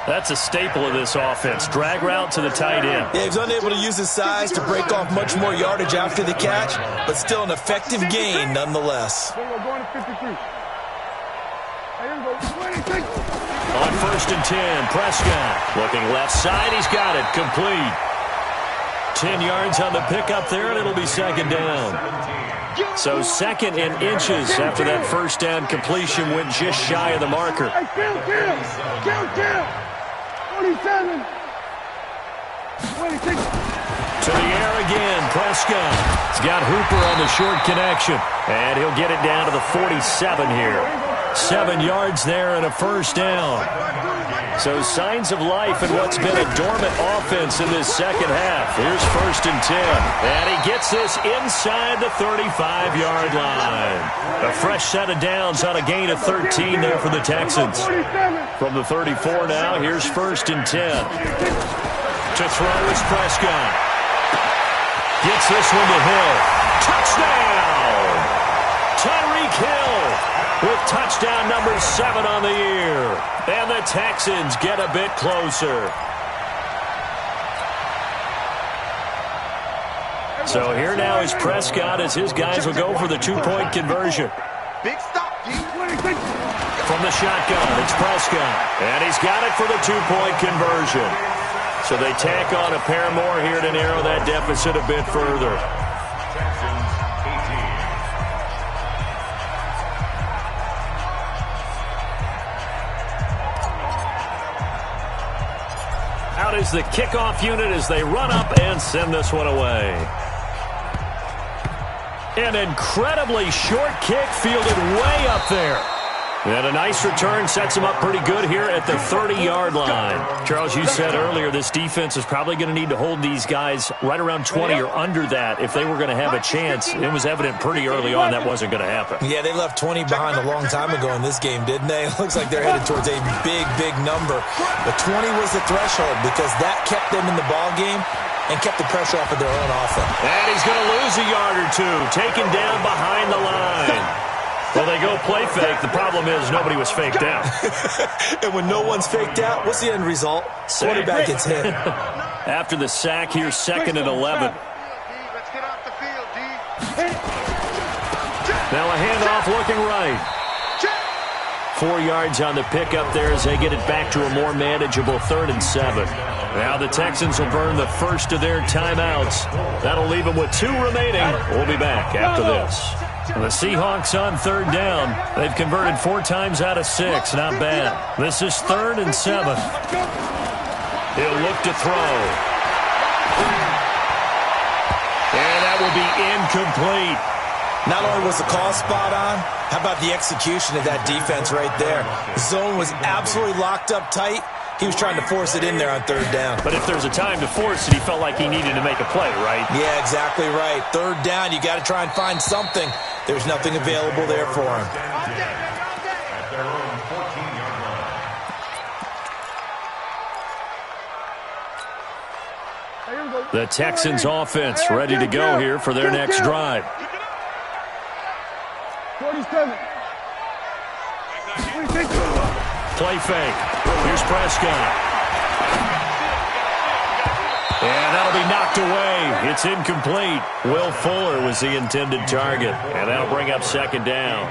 [SPEAKER 1] That's a staple of this offense. Drag route to the tight end.
[SPEAKER 3] Yeah, he's unable to use his size to break off much more yardage after the catch, but still an effective gain nonetheless.
[SPEAKER 6] Going to 53.
[SPEAKER 1] On 1st and 10, Prescott looking left side. He's got it. Complete. 10 yards on the pickup there, and it'll be 2nd down. So 2nd and inches after that 1st down completion went just shy of the marker.
[SPEAKER 6] Count. 27. 26.
[SPEAKER 1] To the air again, Prescott. He's got Hooper on the short connection. And he'll get it down to the 47 here. 7 yards there and a first down. So signs of life in what's been a dormant offense in this second half. Here's 1st and 10. And he gets this inside the 35-yard line. A fresh set of downs on a gain of 13 there for the Texans. From the 34 now, here's 1st and 10. To throw is Prescott. Gets this one to Hill. Touchdown! Tyreek Hill with touchdown number 7 on the year. And the Texans get a bit closer. So here now is Prescott as his guys will go for the 2-point conversion.
[SPEAKER 2] Big stop, D.
[SPEAKER 1] From the shotgun, it's Prescott. And he's got it for the 2-point conversion. So they tack on a pair more here to narrow that deficit a bit further.
[SPEAKER 5] Texans 18.
[SPEAKER 1] Out is the kickoff unit as they run up and send this one away. An incredibly short kick fielded way up there. And a nice return sets him up pretty good here at the 30-yard line. Charles, you said earlier this defense is probably going to need to hold these guys right around 20 or under that if they were going to have a chance. It was evident pretty early on that wasn't going to happen.
[SPEAKER 3] Yeah, they left 20 behind a long time ago in this game, didn't they? It looks like they're headed towards a big, big number. But 20 was the threshold because that kept them in the ball game and kept the pressure off of their own offense.
[SPEAKER 1] And he's going to lose a yard or two, taken down behind the line. Well, they go play fake. The problem is nobody was faked out.
[SPEAKER 3] And when no one's faked out, what's the end result? Quarterback gets hit.
[SPEAKER 1] After the sack, here's 2nd and 11.
[SPEAKER 2] Let's get off the field, D.
[SPEAKER 1] Now a handoff looking right. 4 yards on the pickup there as they get it back to a more manageable 3rd and 7. Now the Texans will burn the first of their timeouts. That'll leave them with 2 remaining. We'll be back after this. The Seahawks on 3rd down. They've converted 4 times out of 6. Not bad. This is 3rd and 7. He'll look to throw. And that will be incomplete.
[SPEAKER 3] Not only was the call spot on, how about the execution of that defense right there? The zone was absolutely locked up tight. He was trying to force it in there on 3rd down.
[SPEAKER 1] But if there's a time to force it, he felt like he needed to make a play, right?
[SPEAKER 3] Yeah, exactly right. 3rd down, you got to try and find something. There's nothing available there for him.
[SPEAKER 5] At their own 14-yard line.
[SPEAKER 1] The Texans offense ready to go here for their next drive.
[SPEAKER 6] 47.
[SPEAKER 1] Play fake. Here's Prescott. And that'll be knocked away. It's incomplete. Will Fuller was the intended target. And that'll bring up 2nd down.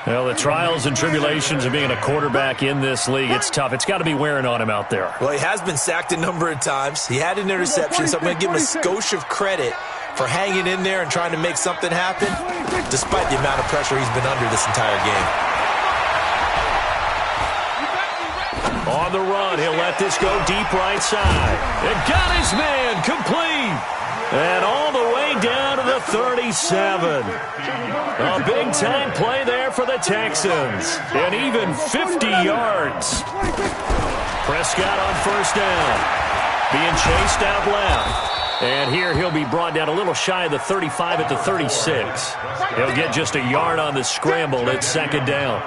[SPEAKER 1] Well, the trials and tribulations of being a quarterback in this league, it's tough. It's got to be wearing on him out there.
[SPEAKER 3] Well, he has been sacked a number of times. He had an interception, so I'm going to give him a skosh of credit for hanging in there and trying to make something happen, despite the amount of pressure he's been under this entire game.
[SPEAKER 1] On the run, he'll let this go deep right side. And got his man complete. And all the way down to the 37. A big-time play there for the Texans. And even 50 yards. Prescott on 1st down. Being chased out left. And here he'll be brought down a little shy of the 35 at the 36. He'll get just a yard on the scramble at 2nd down.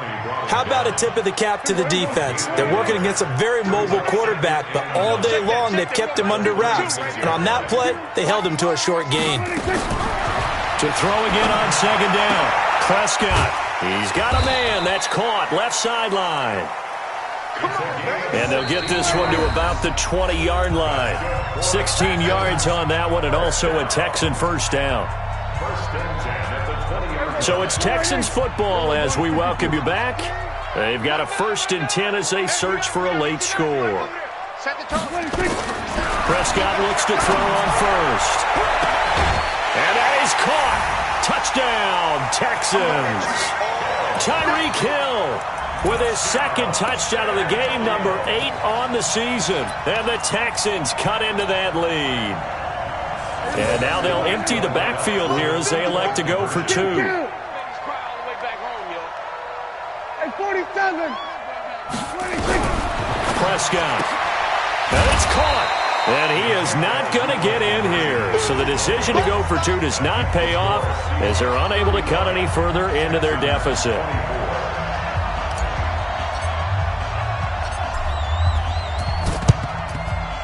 [SPEAKER 3] How about a tip of the cap to the defense? They're working against a very mobile quarterback, but all day long they've kept him under wraps. And on that play, they held him to a short gain.
[SPEAKER 1] To throw again on 2nd down. Prescott. He's got a man. That's caught. Left sideline. And they'll get this one to about the 20-yard line. 16 yards on that one, and also a Texan 1st down.
[SPEAKER 5] 1st and 10 at the 20-yard.
[SPEAKER 1] So it's Texans football as we welcome you back. They've got a 1st and 10 as they search for a late score. Prescott looks to throw on 1st. And that is caught. Touchdown, Texans. Tyreek Hill with his 2nd touchdown of the game, number 8 on the season. And the Texans cut into that lead. And now they'll empty the backfield here as they elect to go for 2.
[SPEAKER 6] Hey, 47. 26.
[SPEAKER 1] Prescott. And it's caught. And he is not going to get in here. So the decision to go for 2 does not pay off as they're unable to cut any further into their deficit.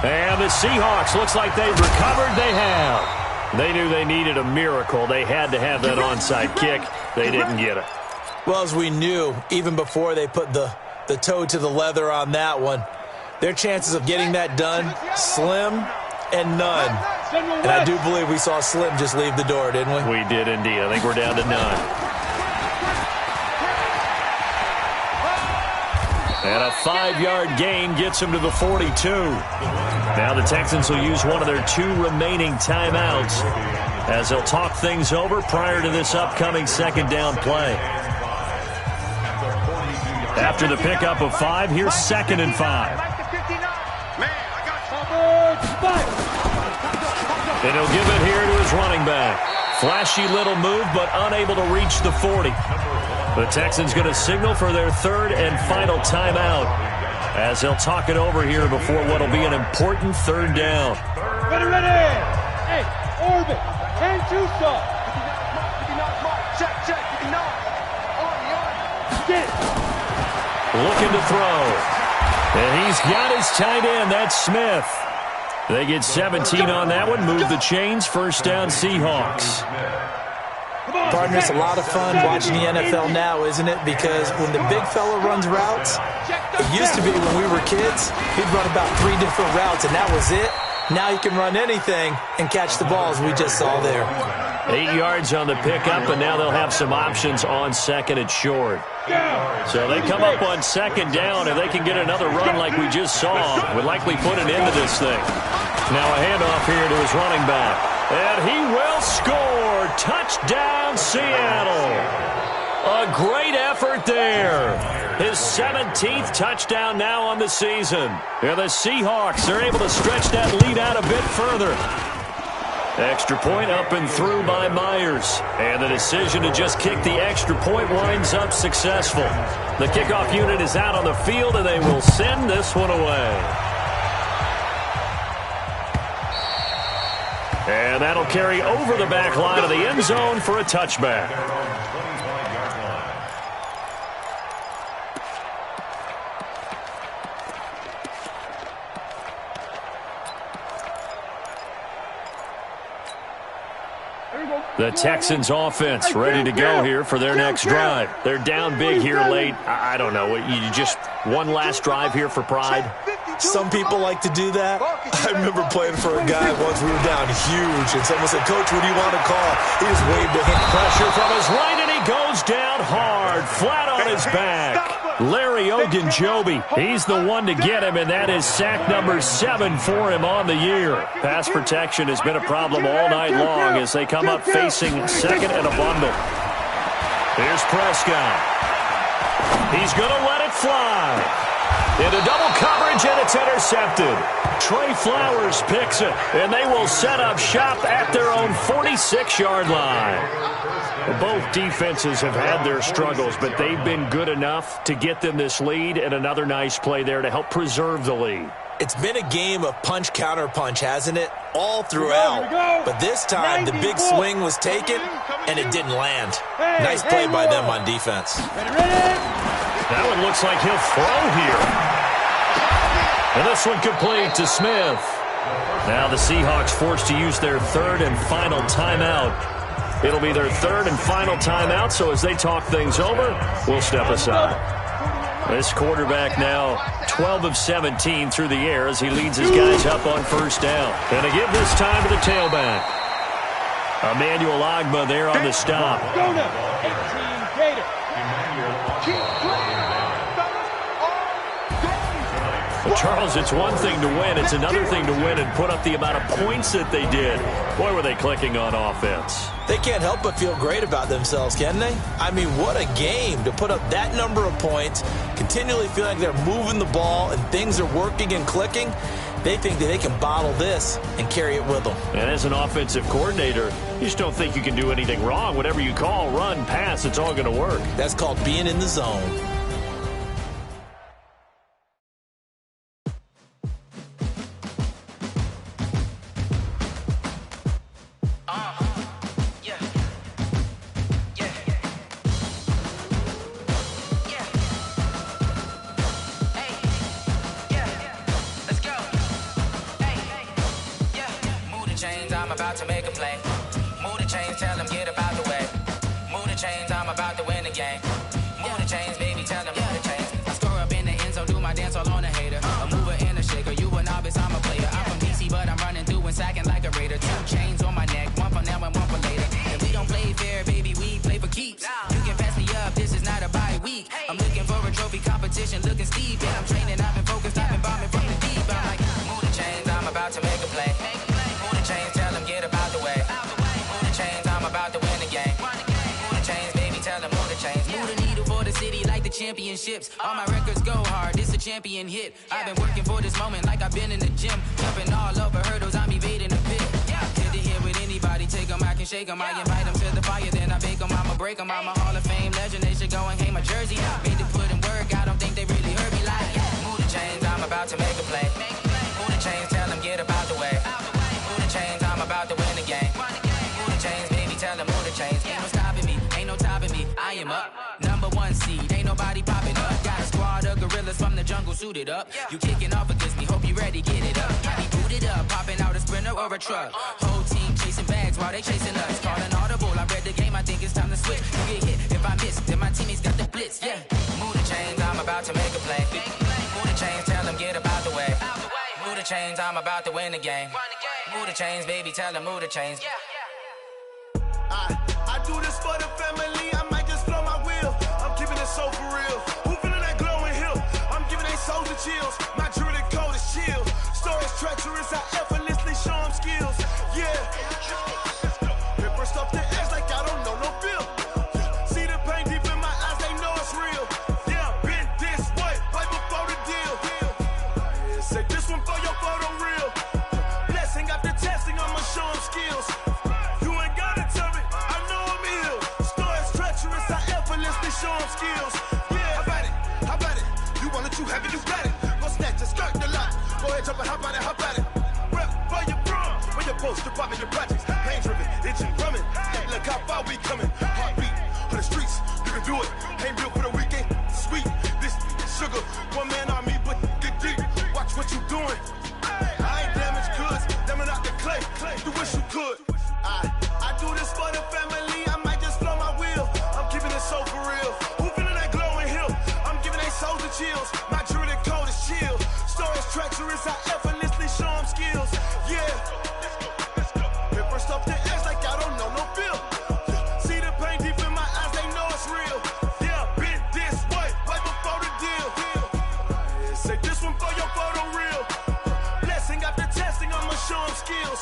[SPEAKER 1] And the Seahawks, looks like they've recovered. They have. They knew they needed a miracle. They had to have that onside kick. They didn't get it.
[SPEAKER 3] Well, as we knew, even before they put the toe to the leather on that one, their chances of getting that done, slim and none. And I do believe we saw Slim just leave the door, didn't we?
[SPEAKER 1] We did indeed. I think we're down to none. And a 5-yard gain gets them to the 42. Now the Texans will use one of their 2 remaining timeouts as they'll talk things over prior to this upcoming second down play. After the pickup of 5, here's 2nd and 5. And he'll give it here to his running back. Flashy little move, but unable to reach the 40. The Texans going to signal for their 3rd and final timeout as they'll talk it over here before what will be an important 3rd down.
[SPEAKER 6] Ready, ready. Hey, orbit. And 2 stop. Check. Get.
[SPEAKER 1] Looking to throw. And he's got his tight end. That's Smith. They get 17 on that one. Move the chains. 1st down, Seahawks.
[SPEAKER 3] Partner, it's a lot of fun watching the NFL now, isn't it? Because when the big fella runs routes, it used to be when we were kids, he'd run about 3 different routes, and that was it. Now he can run anything and catch the balls we just saw there.
[SPEAKER 1] 8 yards on the pickup, and now they'll have some options on 2nd and short. So they come up on 2nd down, and they can get another run like we just saw. Would likely put an end to this thing. Now a handoff here to his running back. And he will score. Touchdown, Seattle. A great effort there. His 17th touchdown now on the season. And the Seahawks are able to stretch that lead out a bit further. Extra point up and through by Myers. And the decision to just kick the extra point winds up successful. The kickoff unit is out on the field, and they will send this one away. And that'll carry over the back line of the end zone for a touchback. The Texans offense ready to go here for their next drive. They're down big here late. I don't know. You just one last drive here for pride?
[SPEAKER 3] Some people like to do that. I remember playing for a guy once. We were down huge, and someone said, "Coach, what do you want to call?" He just waved a hand.
[SPEAKER 1] Pressure from his right, and he goes down hard, flat on his back. Larry Ogunjobi, he's the one to get him, and that is sack number 7 for him on the year. Pass protection has been a problem all night long as they come up facing 2nd and a bundle. Here's Prescott. He's going to let it fly. Into double coverage, and it's intercepted. Trey Flowers picks it, and they will set up shop at their own 46-yard line. Both defenses have had their struggles, but they've been good enough to get them this lead, and another nice play there to help preserve the lead.
[SPEAKER 3] It's been a game of punch-counter-punch, hasn't it? All throughout. But this time, the big swing was taken, and it didn't land. Nice play by them on defense.
[SPEAKER 1] That one looks like he'll throw here. And this one complete to Smith. Now the Seahawks forced to use their 3rd and final timeout. It'll be their 3rd and final timeout, so as they talk things over, we'll step aside. This quarterback now 12 of 17 through the air as he leads his guys up on 1st down. And to give this time to the tailback. Emmanuel Ogbah there on the stop. Well, Charles, it's one thing to win. It's another thing to win and put up the amount of points that they did. Boy, were they clicking on offense.
[SPEAKER 3] They can't help but feel great about themselves, can they? I mean, what a game to put up that number of points, continually feeling like they're moving the ball and things are working and clicking. They think that they can bottle this and carry it with them.
[SPEAKER 1] And as an offensive coordinator, you just don't think you can do anything wrong. Whatever you call, run, pass, it's all going to work.
[SPEAKER 3] That's called being in the zone.
[SPEAKER 7] About to make a play. Move the chains, tell them get about the way. Move the chains, I'm about to win the game. Move the chains, baby, tell them move the chains. I score up in the end zone, do my dance all on a hater. A mover and a shaker, you a novice, I'm a player. I'm from DC, but I'm running through and sacking like a raider. 2 chains on my neck, one for now and one for later. If we don't play fair, baby, we play for keeps. You can pass me up, this is not a bye week. I'm looking for a trophy competition, looking steep. Yeah, I'm training, I've been focused, I've been bombing from the deep. I'm like, move the chains, I'm about to make a play. Move the chains, tell them get about the way. Move the chains, I'm about to win the game. Move the chains, baby, tell them move the chains. Move the needle for the city like the championships. All my records go hard, this a champion hit. I've been working for this moment like I've been in the gym. Jumping all over hurdles, I'm evading the pit. Hit to hit with anybody, take them, I can shake them. I invite them to the fire, then I bake them, I'ma break them. I'm a Hall of Fame legend, they should go and hang my jersey. Made to put in work, I don't think they really heard me like. Move the chains, I'm about to make a play. Move the chains, tell them get about the way. Move the chains, I'm about to win the game. Move the chains, baby, tell them move the chains. Ain't no stopping me, ain't no topping me. I am up, #1 seed, ain't nobody popping up. Got a squad of gorillas from the jungle suited up. You kicking off against me, hope you ready, get it up. I be booted up, popping out a sprinter or a truck. Whole team chasing bags while they chasing us. Calling audible, I read the game, I think it's time to switch. You get hit, if I miss, then my teammates got the blitz, yeah. Move the chains, I'm about to make a play. Move the chains, tell them get about the way. Move the chains, I'm about to win the game. Move the chains, baby, tell them move the chains.
[SPEAKER 2] I do this for the family, I might just blow my wheel. I'm keeping it so for real. Who feeling that glowing hill? I'm giving they souls the chills. My jewelry code is chill. Stories treacherous, I effortlessly show them skills. Yeah. Paper stuff the edge like I don't know no bill. See the pain deep in my eyes, they know it's real. Yeah, been this way, way before the deal. Say this one for your photo real. Blessing after testing, I'ma show them skills. Show them skills. Yeah, how about it? You want it, you have it, you got it. Go snatch it, skirt the lot. Go ahead, jump it, how about it? Rep for your prom, where you're supposed to pop in your projects. Pain driven, itching, drumming. Hey, look how far we coming. Heartbeat on the streets, you can do it. Ain't built for the weekend. Sweet, this sugar, one man army, but get deep. Watch what you doing. I ain't damaged goods, damn out the clay. You wish you could. I do this for the family. I might just blow my wheel. I'm keeping it so for real. Who feeling that glowing hill? I'm giving they souls the chills. My jewelry code is chill. Stories treacherous, I effortlessly show them skills. Yeah. Paper stuff the edge like I don't know no bill. See the pain deep in my eyes, they know it's real. Yeah, been this way, way before the deal. Say this one for your photo real. Blessing after testing, I'ma show them skills.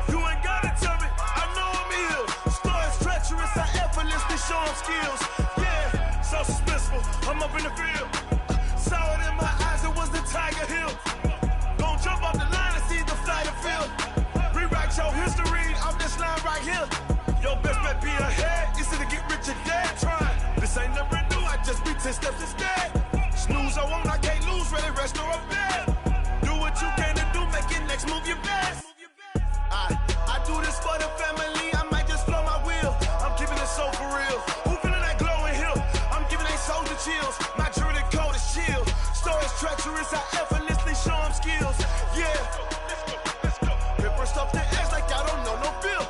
[SPEAKER 2] You ain't gotta tell me, I know I'm ill. Stories treacherous, I effortlessly show them skills. Yeah, so suspenseful, I'm up in the field. Saw it in my eyes, it was the Tiger Hill. Gon' jump off the line and see the fly the field. Rewrite your history off this line right here. Your best bet be ahead, easy to get rich or dead. Try, this ain't never new, I just be 10 steps instead. Snooze I won't, I can't lose, ready, rest or a bed. Do what you can to do, make it next move your best. I do this for the family, I might just blow my wheel. I'm keeping it so for real. Who feeling that glowing hill? I'm giving they souls the chills. My jewelry code is chill. Stories treacherous, I effortlessly show them skills. Yeah. Paper stuff the edge like I don't know no bill.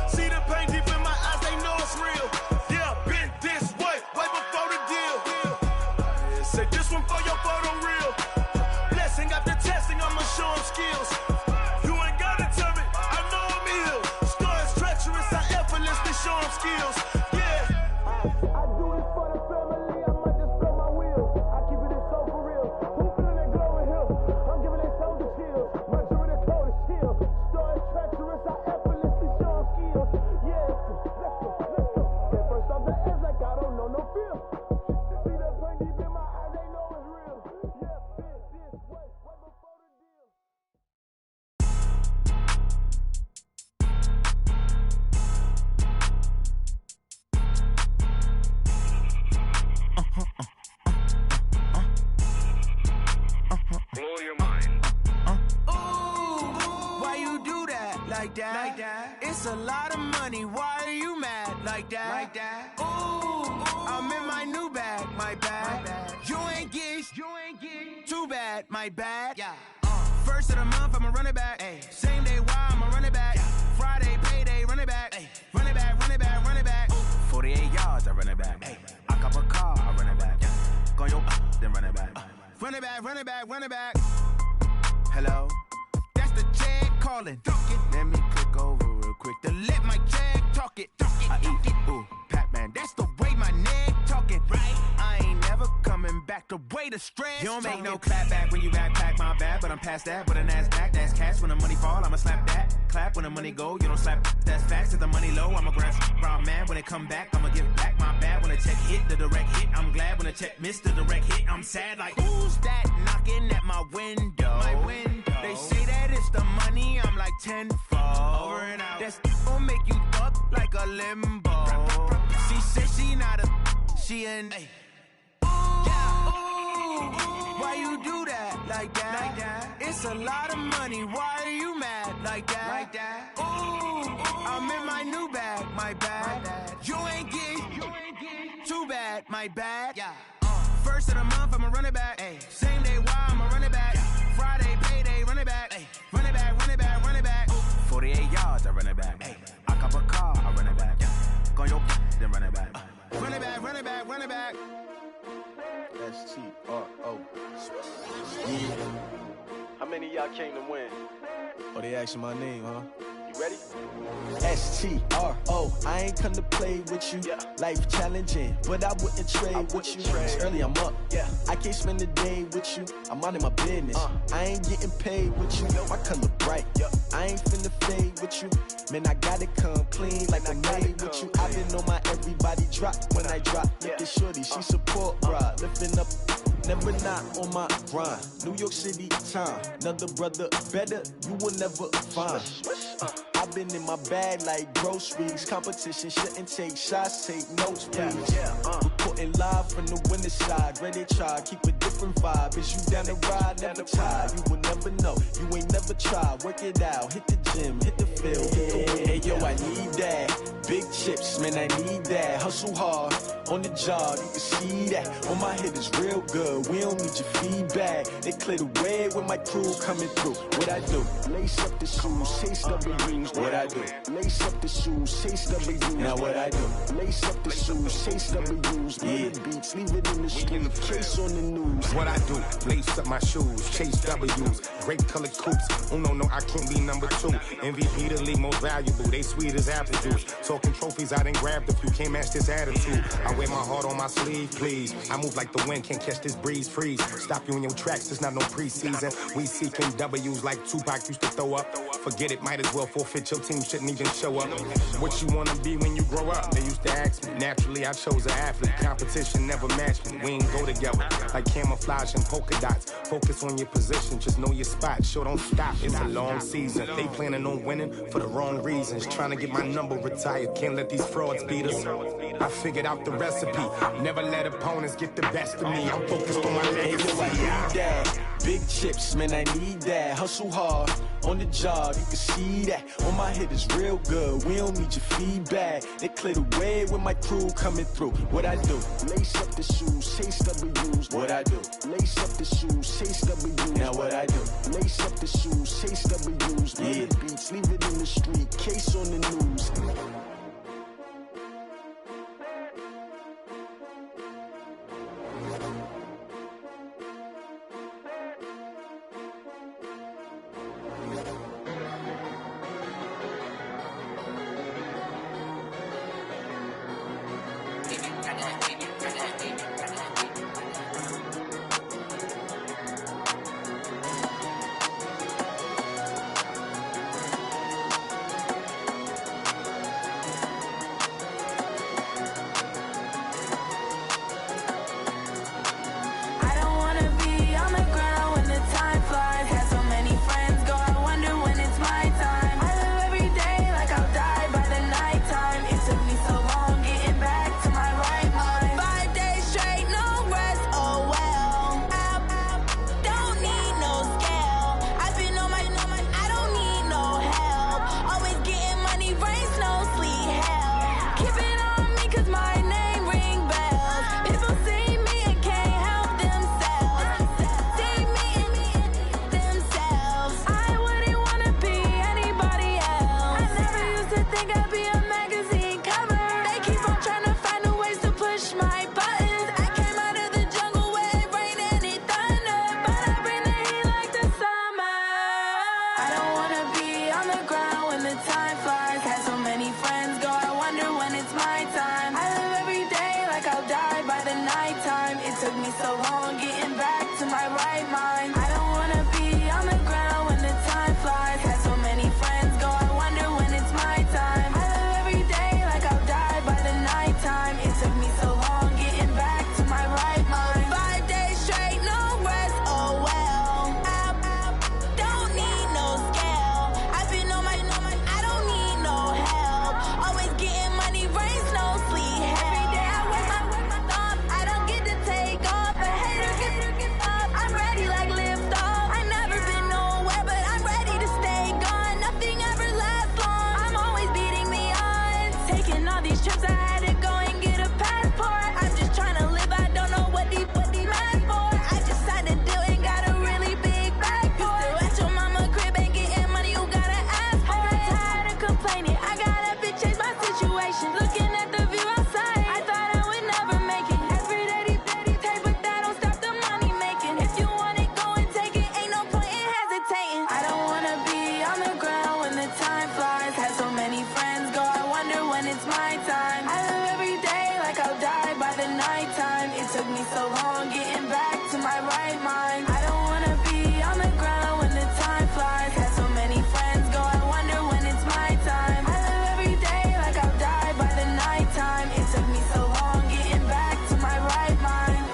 [SPEAKER 2] See the pain deep in my eyes, they know it's real. Yeah, been this way, way before the deal. that. It's a lot of money, why are you mad like that? Ooh, I'm in my new bag, my bad. You ain't get too bad, my bad. Yeah. First of the month, I'ma run it back. Ay. Same day, why I'ma run it back. Friday, payday, run it back. Ay. Run it back, run it back, run it back. 48 yards, I run it back. Ay. I cop a car, I run it back. Go yo, then run it back. Run it back, run it back, run it back. Hello, that's the check calling. Let me click over real quick to let my check talk it. I eat it, ooh, Pac-Man, that's the way my neck talking. Right, I ain't never coming back the way the stress. You don't make no clap back when you backpack, my bad, but I'm past that. With a NASDAQ, that's cash. When the money fall, I'ma slap that. Clap when the money go, you don't slap. That's facts. If the money low, I'ma grab raw man. When it come back, I'ma give back my bad. When the check hit, the direct hit, I'm glad. When the check missed the direct hit, I'm sad. Like who's that knocking at my window? My window. They say that it's the money, I'm like tenfold. Over and out. That's gon' make you up like a limbo. She said she not a, she an. Ay. Why you do that like that? It's a lot of money. Why are you mad like that? Ooh, I'm in my new bag, my bad. You ain't get too bad, my bad. Yeah. First of the month, I'ma run it back. Ay. Same day, why I'ma run it back. Friday, payday, run it back. Ay. Run it back, run it back, run it back. 48 yards, I run it back. Ay. I cop a car, I run it back. Go yo, then run it back. Run it back, run it back, run it back.
[SPEAKER 8] XXUNRATEDXx420's. Yeah. How many of y'all came to win? Oh, they asking my name, huh? You ready? STRO, I ain't come to play with you. Yeah. Life challenging, but I wouldn't trade with you. It's early, I'm up. Yeah. I can't spend the day with you. I'm minding my business. I ain't getting paid with you. My color bright. Yeah. I ain't finna fade with you. Man, I gotta come clean like I made with you. I been on my everybody drop when I drop. Look at shorty, she support bra. Lifting up, never not on my grind. New York City time, another brother better, you will never find. I've been in my bag like groceries. Competition shouldn't take shots, take notes, please. Reporting live from the winter side. Ready to try, keep a different vibe. Is you down the ride, never tired. You will never know, you ain't never tried. Work it out, hit the gym, hit the field, hit the wind. Hey yo, I need that. Big chips, man, I need that. Hustle hard, on the job, you can see that. On my head is real good, we don't need your feedback. They clear the way with my crew coming through. What I do? Lace up the shoes, chase W's. What I do? Lace up the shoes, chase W's. Now what I do? Lace up the shoes, chase W's. Yeah. Beats, leave it in the street, case on the news.
[SPEAKER 9] What I do? Lace up my shoes, chase W's. Grape colored coops. Oh no, I can't be number 2. MVP the league most valuable. They sweet as apple juice. Talking trophies, I done grabbed a few. Can't match this attitude. I wear my heart on my sleeve, please. I move like the wind, can't catch this breeze. Freeze. Stop you in your tracks. It's not no preseason. We seeking W's like Tupac used to throw up. Forget it, might as well forfeit. Your team shouldn't even show up. What you wanna be when you grow up? They used to ask me. Naturally, I chose an athlete. Competition never matched me. We ain't go together like camouflage and polka dots. Focus on your position, just know your spot. Sure, don't stop. It's a long season. They planning on winning for the wrong reasons. Trying to get my number retired. Can't let these frauds beat us. I figured out the recipe. Never let opponents get the best of me. I'm focused on my legacy.
[SPEAKER 8] I need that. Big chips, man, I need that. Hustle hard, on the job, you can see that. On my head is real good, we don't need your feedback. They clear the way with my crew coming through. What I do? Lace up the shoes, chase W's. What I do? Lace up the shoes, chase W's. Now what I do? Lace up the shoes, chase W's. Yeah. Beats, leave it in the street, case on the news.
[SPEAKER 10] me so long getting back to my right mind. I don't wanna be on the ground when the time flies. Had so many friends go, I wonder when it's my time. I live every day like I'll die by the nighttime. It took me so long getting back to my right mind. 5 days straight, no rest, oh well. I don't need no scale. I've been on my, I don't need no help. Always getting money, rain, snow, sleet, every day I work my thumb. I don't get to take off, a hater get up. I'm ready like lift off. I never been nowhere, but I'm ready to stay gone. Nothing ever lasts long. I'm always beating the odds. Taking all these trips, I had to go and get a passport. I'm just trying to live, I don't know what these mad for. I just signed a deal and got a really big bag for it. Still at your mama crib and getting money, you gotta ask for it. I'm tired of complaining, I got up and changed my situation. Looking at the view outside, I thought I would never make it. Every day they take, but that don't stop the money making. If you want it, go and take it, ain't no point in hesitating. I don't wanna be on the ground when the time flies. Had so many friends go, I wonder when it's my time. I live every day like I'll die by the nighttime. It took me so long getting back to my right mind. I don't wanna be on the ground when the time flies. Had so many friends go, I wonder when it's my time. I live every day like I'll die by the nighttime. It took me so long getting back to my right mind.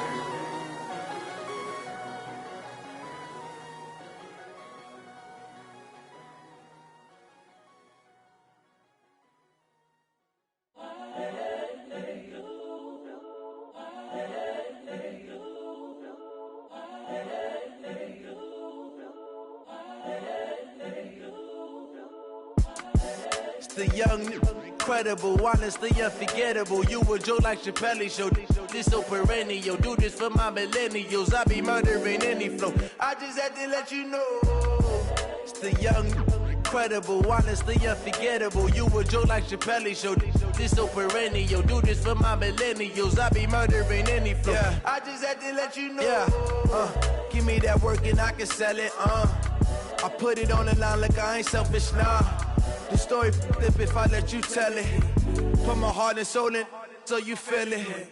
[SPEAKER 8] It's the young, incredible, honestly unforgettable. You a Joe like Chappelle show. This so perennial. Do this for my millennials. I be murdering any flow. I just had to let you know. It's the young, incredible, honestly unforgettable. You a Joe like Chappelle show. This so perennial. Do this for my millennials. I be murdering any flow. Yeah. I just had to let you know. Yeah. Give me that work and I can sell it. I put it on the line like I ain't selfish, nah. The story flip if I let you tell it. Put my heart and soul in so you feel it.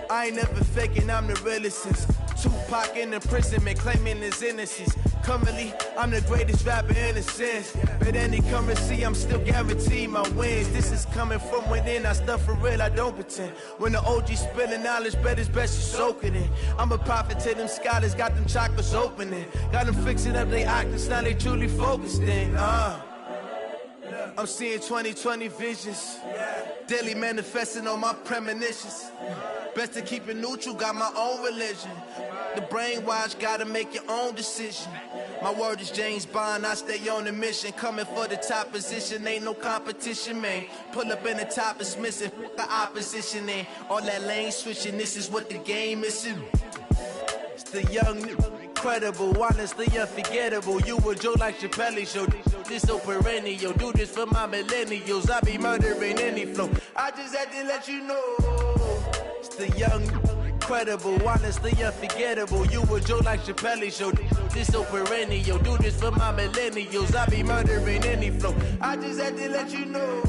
[SPEAKER 8] I ain't never faking, I'm the realest since Tupac in imprisonment, claiming his innocence. Currently, I'm the greatest rapper in a sense. But any currency, I'm still guaranteed my wins. This is coming from within, I stuff for real, I don't pretend. When the OG spilling knowledge, bet it's best you soak it in. I'm a prophet to them scholars, got them chakras opening. Got them fixing up they octaves, now they truly focused in. I'm seeing 2020 visions. Daily manifesting on my premonitions. Best to keep it neutral, got my own religion. The brainwash, gotta make your own decision. My word is James Bond, I stay on a mission. Coming for the top position, ain't no competition, man. Pull up in the top is missing, the opposition in. All that lane switching, this is what the game is. It's the young, incredible, honestly unforgettable. You a Joe like Chappelle show. This so perennial. Do this for my millennials. I be murdering any flow. I just had to let you know. It's the young, incredible, honestly unforgettable. You a Joe like Chappelle show. This so perennial. Do this for my millennials. I be murdering any flow. I just had to let you know.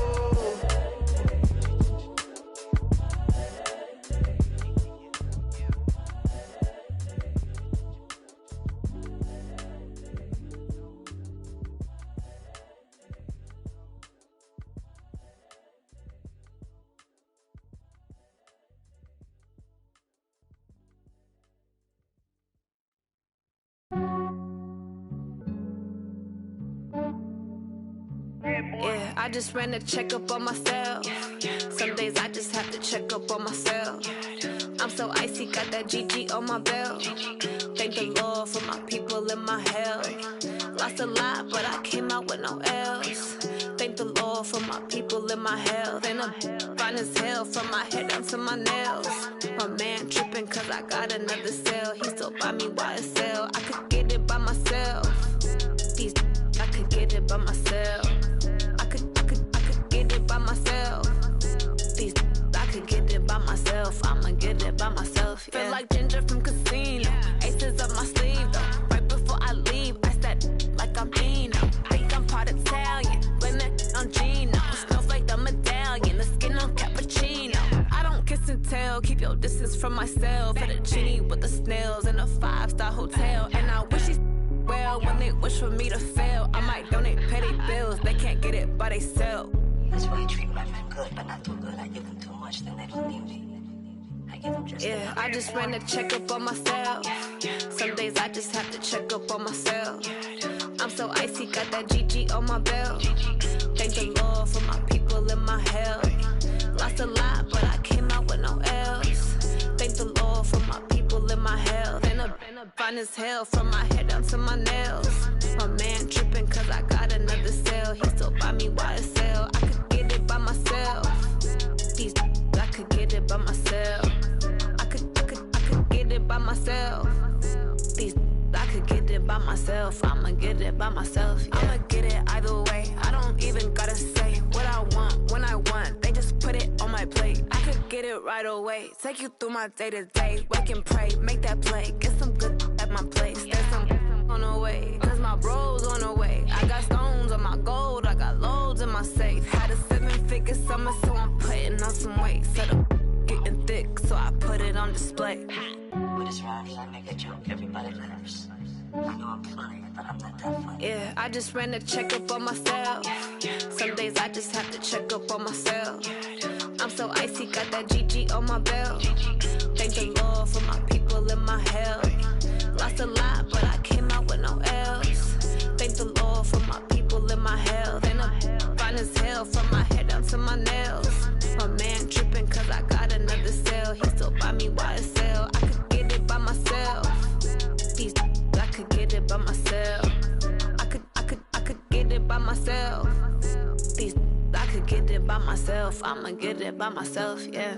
[SPEAKER 11] Yeah, I just ran a checkup on myself. Some days I just have to check up on myself. I'm so icy, got that GG on my belt. Thank the Lord for my people and my health. Lost a lot, but I came out with no L's. Thank the Lord for my people and my health. And I'm fine as hell from my head down to my nails. My man tripping cause I got another cell. He still buy me YSL. I could get it by myself. These I could get it by myself. I could get it by myself. These I could get it by myself. I'ma get it by myself. Yeah. Feel like Ginger from Casino. Aces up my sleeve though. Right before I leave, I said like I'm Dino. Think I'm part Italian. Blame that on Gino. Smells like the medallion. The skin on cappuccino. I don't kiss and hotel. Keep your distance from myself. For the genie with the snails in a 5-star hotel. And I wish these well when they wish for me to fail. I might donate petty bills. They can't get it by themselves.
[SPEAKER 12] That's why you treat my men good, but not too good. I give them too much, then they don't need me. I give them just
[SPEAKER 11] I just ran a checkup on myself. Some days I just have to check up on myself. I'm so icy, got that GG on my belt. Thank the Lord for my people in my health. Lost a lot, but I came out with no else. Thank the Lord for my people in my health. And a fine as hell from my head down to my nails. My man tripping cause I got another sale. He still buy me YSL. I could get it by myself. These I could get it by myself. I could get it by myself. These I could get it by myself. I'ma get it by myself. Yeah. I'ma get it either way. I don't even gotta say what I want when I want. They just put it on my plate. I could get it right away. Take you through my day to day. Wake and pray, make that play. Get some good at my place. There's some on the way. Cause my bro's on the way. I got stones on my gold. I got loads in my safe. Had a 7-figure summer, so I'm putting on some weight. Set up getting thick, so I put it on display.
[SPEAKER 12] But it's around here, I make a joke, everybody laughs. I know I'm funny, but I'm not that funny.
[SPEAKER 11] Yeah, I just ran a checkup on myself. Some days I just have to check up on myself. I'm so icy, got that GG on my belt. Thank the Lord for my people in my health. Lost a lot, but I came out with no else. Thank the Lord for my people in my health. And I'm fine as hell from my head down to my nails. My man tripping cause I got another sale. He still buy me YSL. I could get it by myself. These I could get it by myself. I could get it by myself. These I could get it by myself. I'ma get it by myself, yeah.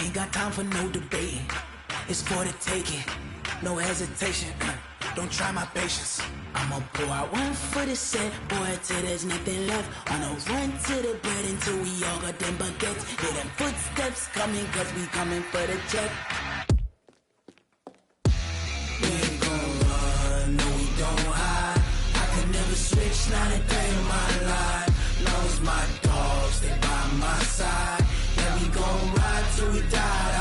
[SPEAKER 13] Ain't got time for no debating. It's for the taking. No hesitation. Don't try my patience. I'ma pour out one for the set, boy, till there's nothing left. On a run to the bread until we all got them baguettes. Hear them footsteps coming, cause we coming for the check. We ain't gon' run, no we don't hide. I could never switch, not a day in my life. Long as my dogs, they by my side. We gon' ride till we die.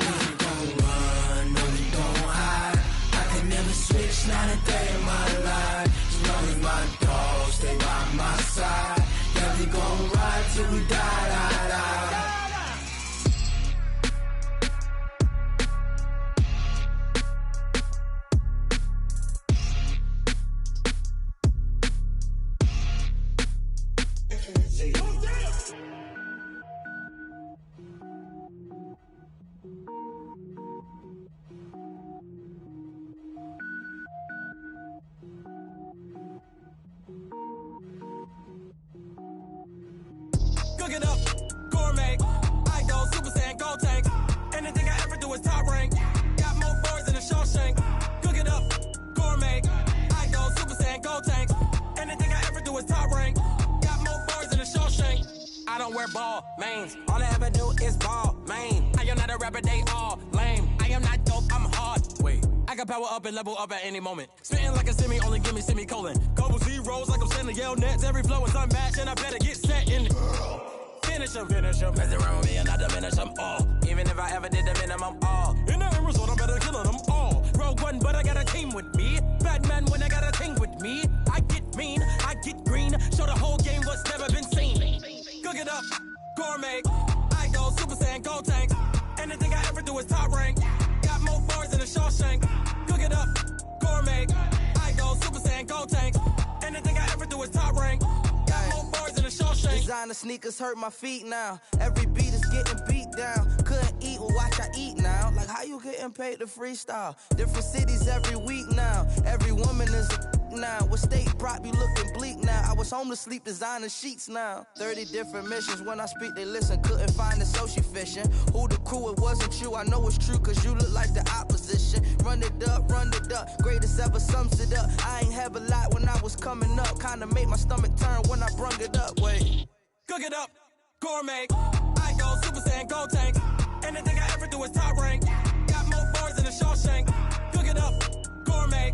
[SPEAKER 13] We ain't gon' run, no we don't hide. I can never switch, not a day in my life. As long as my dogs stay by my side. Yeah, we gon' ride till we die.
[SPEAKER 14] Cook it up, gourmet. I go Super Saiyan, go tank. Anything I ever do is top rank. Got more boys than a Shawshank. Cook it up, gourmet. I go Super Saiyan, go tank. Anything I ever do is top rank. Got more boys than a Shawshank. I don't wear ball mains. All I ever do is ball main. I am not a rapper, they all lame. I am not dope, I'm hard. Wait. I can power up and level up at any moment. Spitting like a semi, only give me semicolon. Couple zeros like I'm sending yell nets. Every flow is unmatched, and I better get set in. Finish him. Mess around with me and I diminish them all. Even if I ever did the minimum, all. In the end result, I'm better killing them all. Rogue One, but I got a team with me. Batman when I got a team with me. I get mean, I get green. Show the whole game what's never been seen. Cook it up, gourmet. I go Super Saiyan, gold tank. Anything I ever do is top rank. Got more bars than a Shawshank. Cook it up, gourmet. I go Super Saiyan, gold tank. Anything I ever do is top rank. Got more bars than a Shawshank.
[SPEAKER 15] Designer sneakers hurt my feet now. Every beat is getting beat down. Couldn't eat, well watch I eat now. Like how you getting paid to freestyle? Different cities every week now. Every woman is a now. What state prop you looking bleak now? I was home to sleep designing sheets now. 30 different missions. When I speak they listen. Couldn't find it so she fishing. Who the crew, it wasn't you. I know it's true cause you look like the opposition. Run it up. Greatest ever sums it up. I ain't have a lot when I was coming up. Kinda made my stomach turn when I brung it up. Wait.
[SPEAKER 14] Cook it up, gourmet. I go Super Saiyan, gold tank. Anything I ever do is top rank. Got more bars than a Shawshank. Cook it up, gourmet.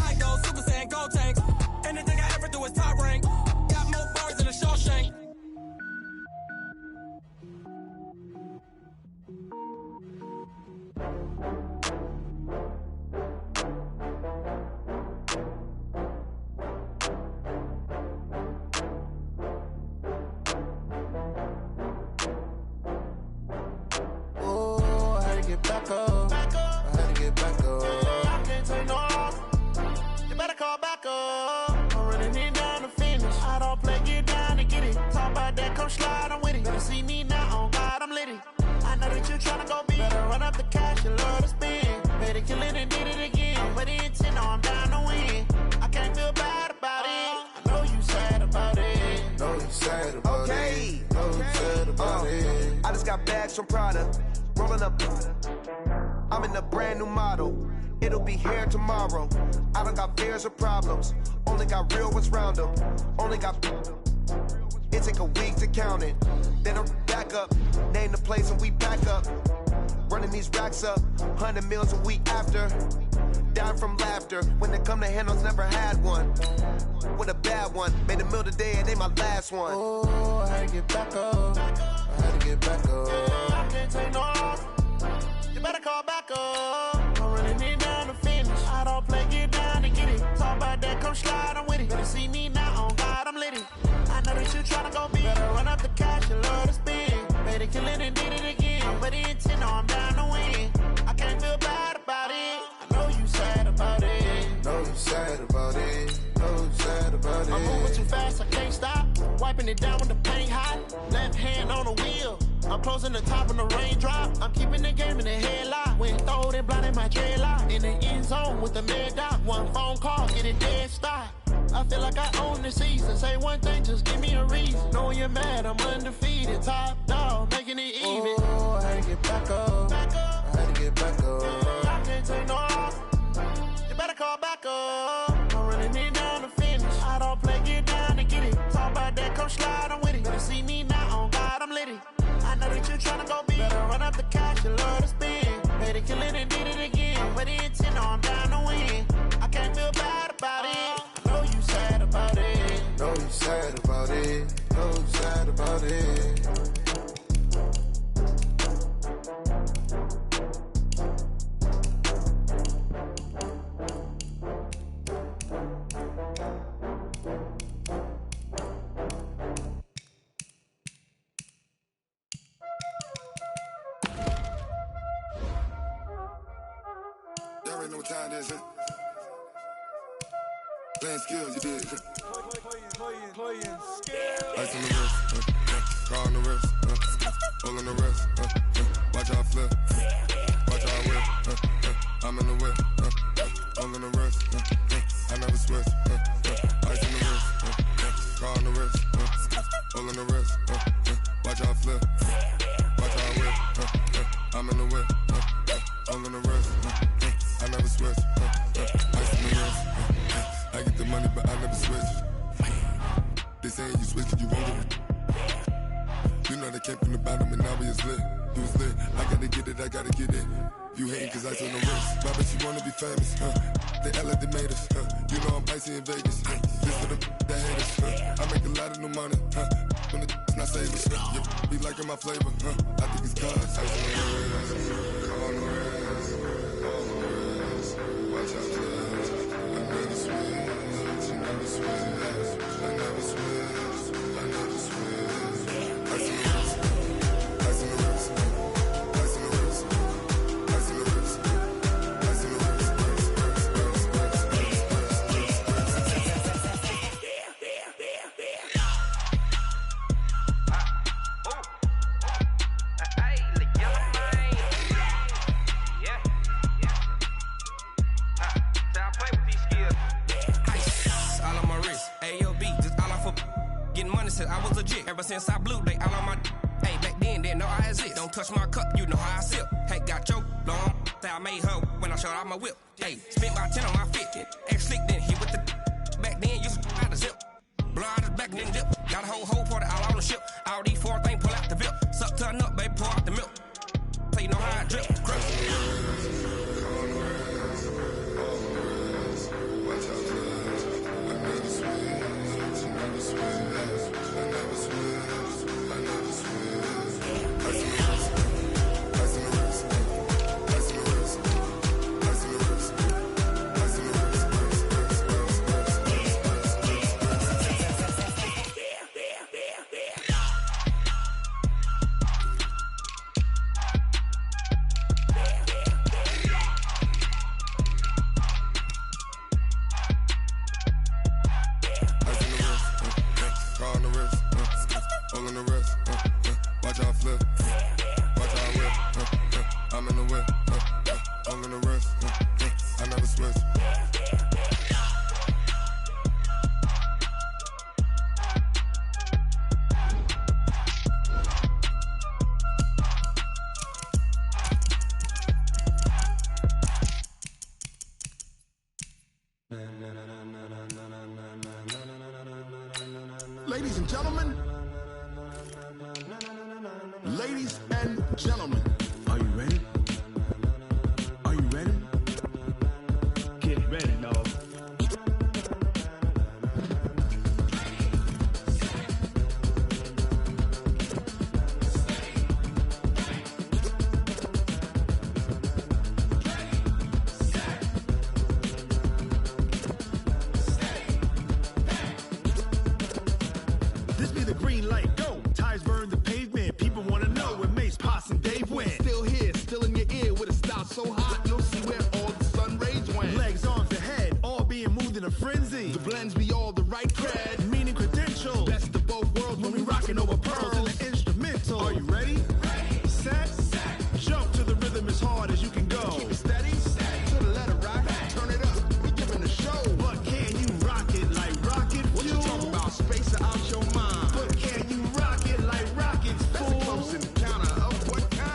[SPEAKER 14] I go Super Saiyan, gold tank. Anything I ever do is top rank. Got more bars than a Shawshank.
[SPEAKER 2] Back up. I had to get back up. I can't take no loss. You better call back up. I'm running it down to finish. I don't play, get down to get it. Talk about that, come slide, I'm with it. Better see me now, on God, I'm litty. I know that you tryna go big. Better run up the cash, you love to spend. Better kill it and did it again. But the intent, no, I'm down to win. I can't feel bad about it. I know you sad about it.
[SPEAKER 16] Know you sad about it. Know you sad about it. I just got bags from Prada. Rolling up, I'm in a brand new model. It'll be here tomorrow. I don't got fears or problems. Only got real ones round them. Only got. It take a week to count it. Then I'm back up. Name the place and we back up. Running these racks up. 100 meals a week after. Dying from laughter. When it come to handles, never had one. With a bad one. Made a meal today and ain't my last one.
[SPEAKER 2] Oh, I had to get back up. I had to get back up. I can't take no loss. You better call back up. I'm running it down to finish. I don't play, get down to get it. Talk about that, come slide, I'm with it. Better see me now, on God, I'm litty. I know that you tryna go big. Better run up the cash, you love to spend. Better kill it and did it again. But the intent, no, I'm down to win. I can't feel bad about it. I know you sad about it.
[SPEAKER 16] Know you sad about it. Know you sad about it.
[SPEAKER 2] I'm moving too fast, I can't stop. Wiping it down with the paint hot. Left hand on the wheel. I'm closing the top when the raindrop. I'm keeping the game in the headlock. When throwed and blinded my dreadlock. In the end zone with the mad dot. One phone call, get it dead stop. I feel like I own the season. Say one thing, just give me a reason. Knowing you're mad, I'm undefeated. Top dog, making it even.
[SPEAKER 16] Oh, I had to get back up. I had to get back up.
[SPEAKER 2] I can't take no loss. You better call back up. I'm running it down to finish. I don't play, get down to get it. Talk about that, come slide, I'm with it. Better see me now, on God, I'm litty. I know that you tryna go big. Better run up the cash, you love to spend. Better kill it and did it again. But the intent, no, I'm down to win. I can't feel bad about it. I know you sad about it.
[SPEAKER 16] Know you sad about it. Know you sad about it.
[SPEAKER 17] Y'all already know what time it is, huh? Playing skills, you did.
[SPEAKER 6] Playing
[SPEAKER 17] Ice on the wrist, car on the wrist, hole on the wrist, watch how I flip, watch how I whip, I'm in the whip, hole on the wrist, I never switch, ice on the wrist, car on the wrist, hole on the wrist, watch how I flip, watch how I whip, I'm in the whip, hole on the wrist, I never switch, ice on the wrist, I get the money but I never switch. They saying you switch 'cause you want it. You know they came from the bottom and now we is lit. You was lit, I gotta get it, I gotta get it. You hating cause I took no risks. My bitch, you wanna be famous, They act like they made us, You know I'm icy in Vegas, This for the that hate us, I make a lot of new money, When the not savers, You be liking my flavor, I think it's cause I took no risks. On the risks, watch out, I never switch, you never switch, I never switch, I never switch. I see the risks, I see the risks, I see the risks, I see the risks, I see the risks.
[SPEAKER 18] I was legit ever since I blew they all on my hey back then didn't know I exist. Don't touch my cup, you know how I sip. Hey, got your long I made her when I showed out my whip. Hey, spent about 10 on my fit. Ex-slick then hit with the back then used to out the zip. Blow out his back then dip. Got a whole party all on the ship. All these four things pull out the VIP. Suck to a nut, baby, pour out the milk. So you know how I drip.
[SPEAKER 19] Ladies and gentlemen, are you ready? Are you ready? Get ready, dog. This be the green light, go. Tires burn the pavement. People wanna know where Mace, Pops, and Dave went. Still here, still in your ear with a style so hot, you'll see where all the sun rays went. Legs, arms, the head, all being moved in a frenzy. The blends be all the right cred, meaning credentials. Best of both worlds when we rockin' over pearls in the instrumental. Are you ready? Ready. Set. Jump to the rhythm as hard as you can go. Keep it steady. To the letter right. Turn it up. We giving a show. But can you rock it like rocket fuel? What you talking about? Space out your mind. But can you rock it like rockets, fool? That's a close encounter of what kind?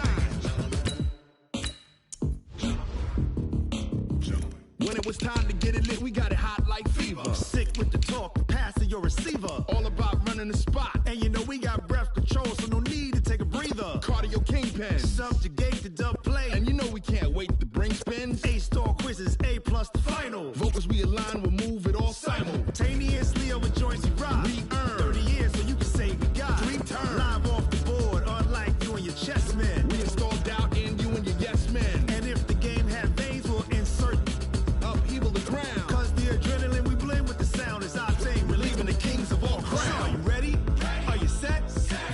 [SPEAKER 19] When it was time to get it lit, we got it hot like fever. Sick with the talk, passing your receiver. All about running the spot. And you know we got breath control, so no need to take a breather. Cardio kingpin, subjugate the dub play. And you know we can't wait to bring spins. A-star quizzes, A+ the final. Vocals we align, we'll move it all simultaneously over joints we rock. We earn 30 years so you can say we got 3 turns. Live off the board, unlike you and your chess men. We install doubt in you and your yes men. And if the game had veins, we'll insert upheaval the ground. Cause the adrenaline we blend with the sound is our thing. Relieving the kings of all crowns. Are you ready? Are you set?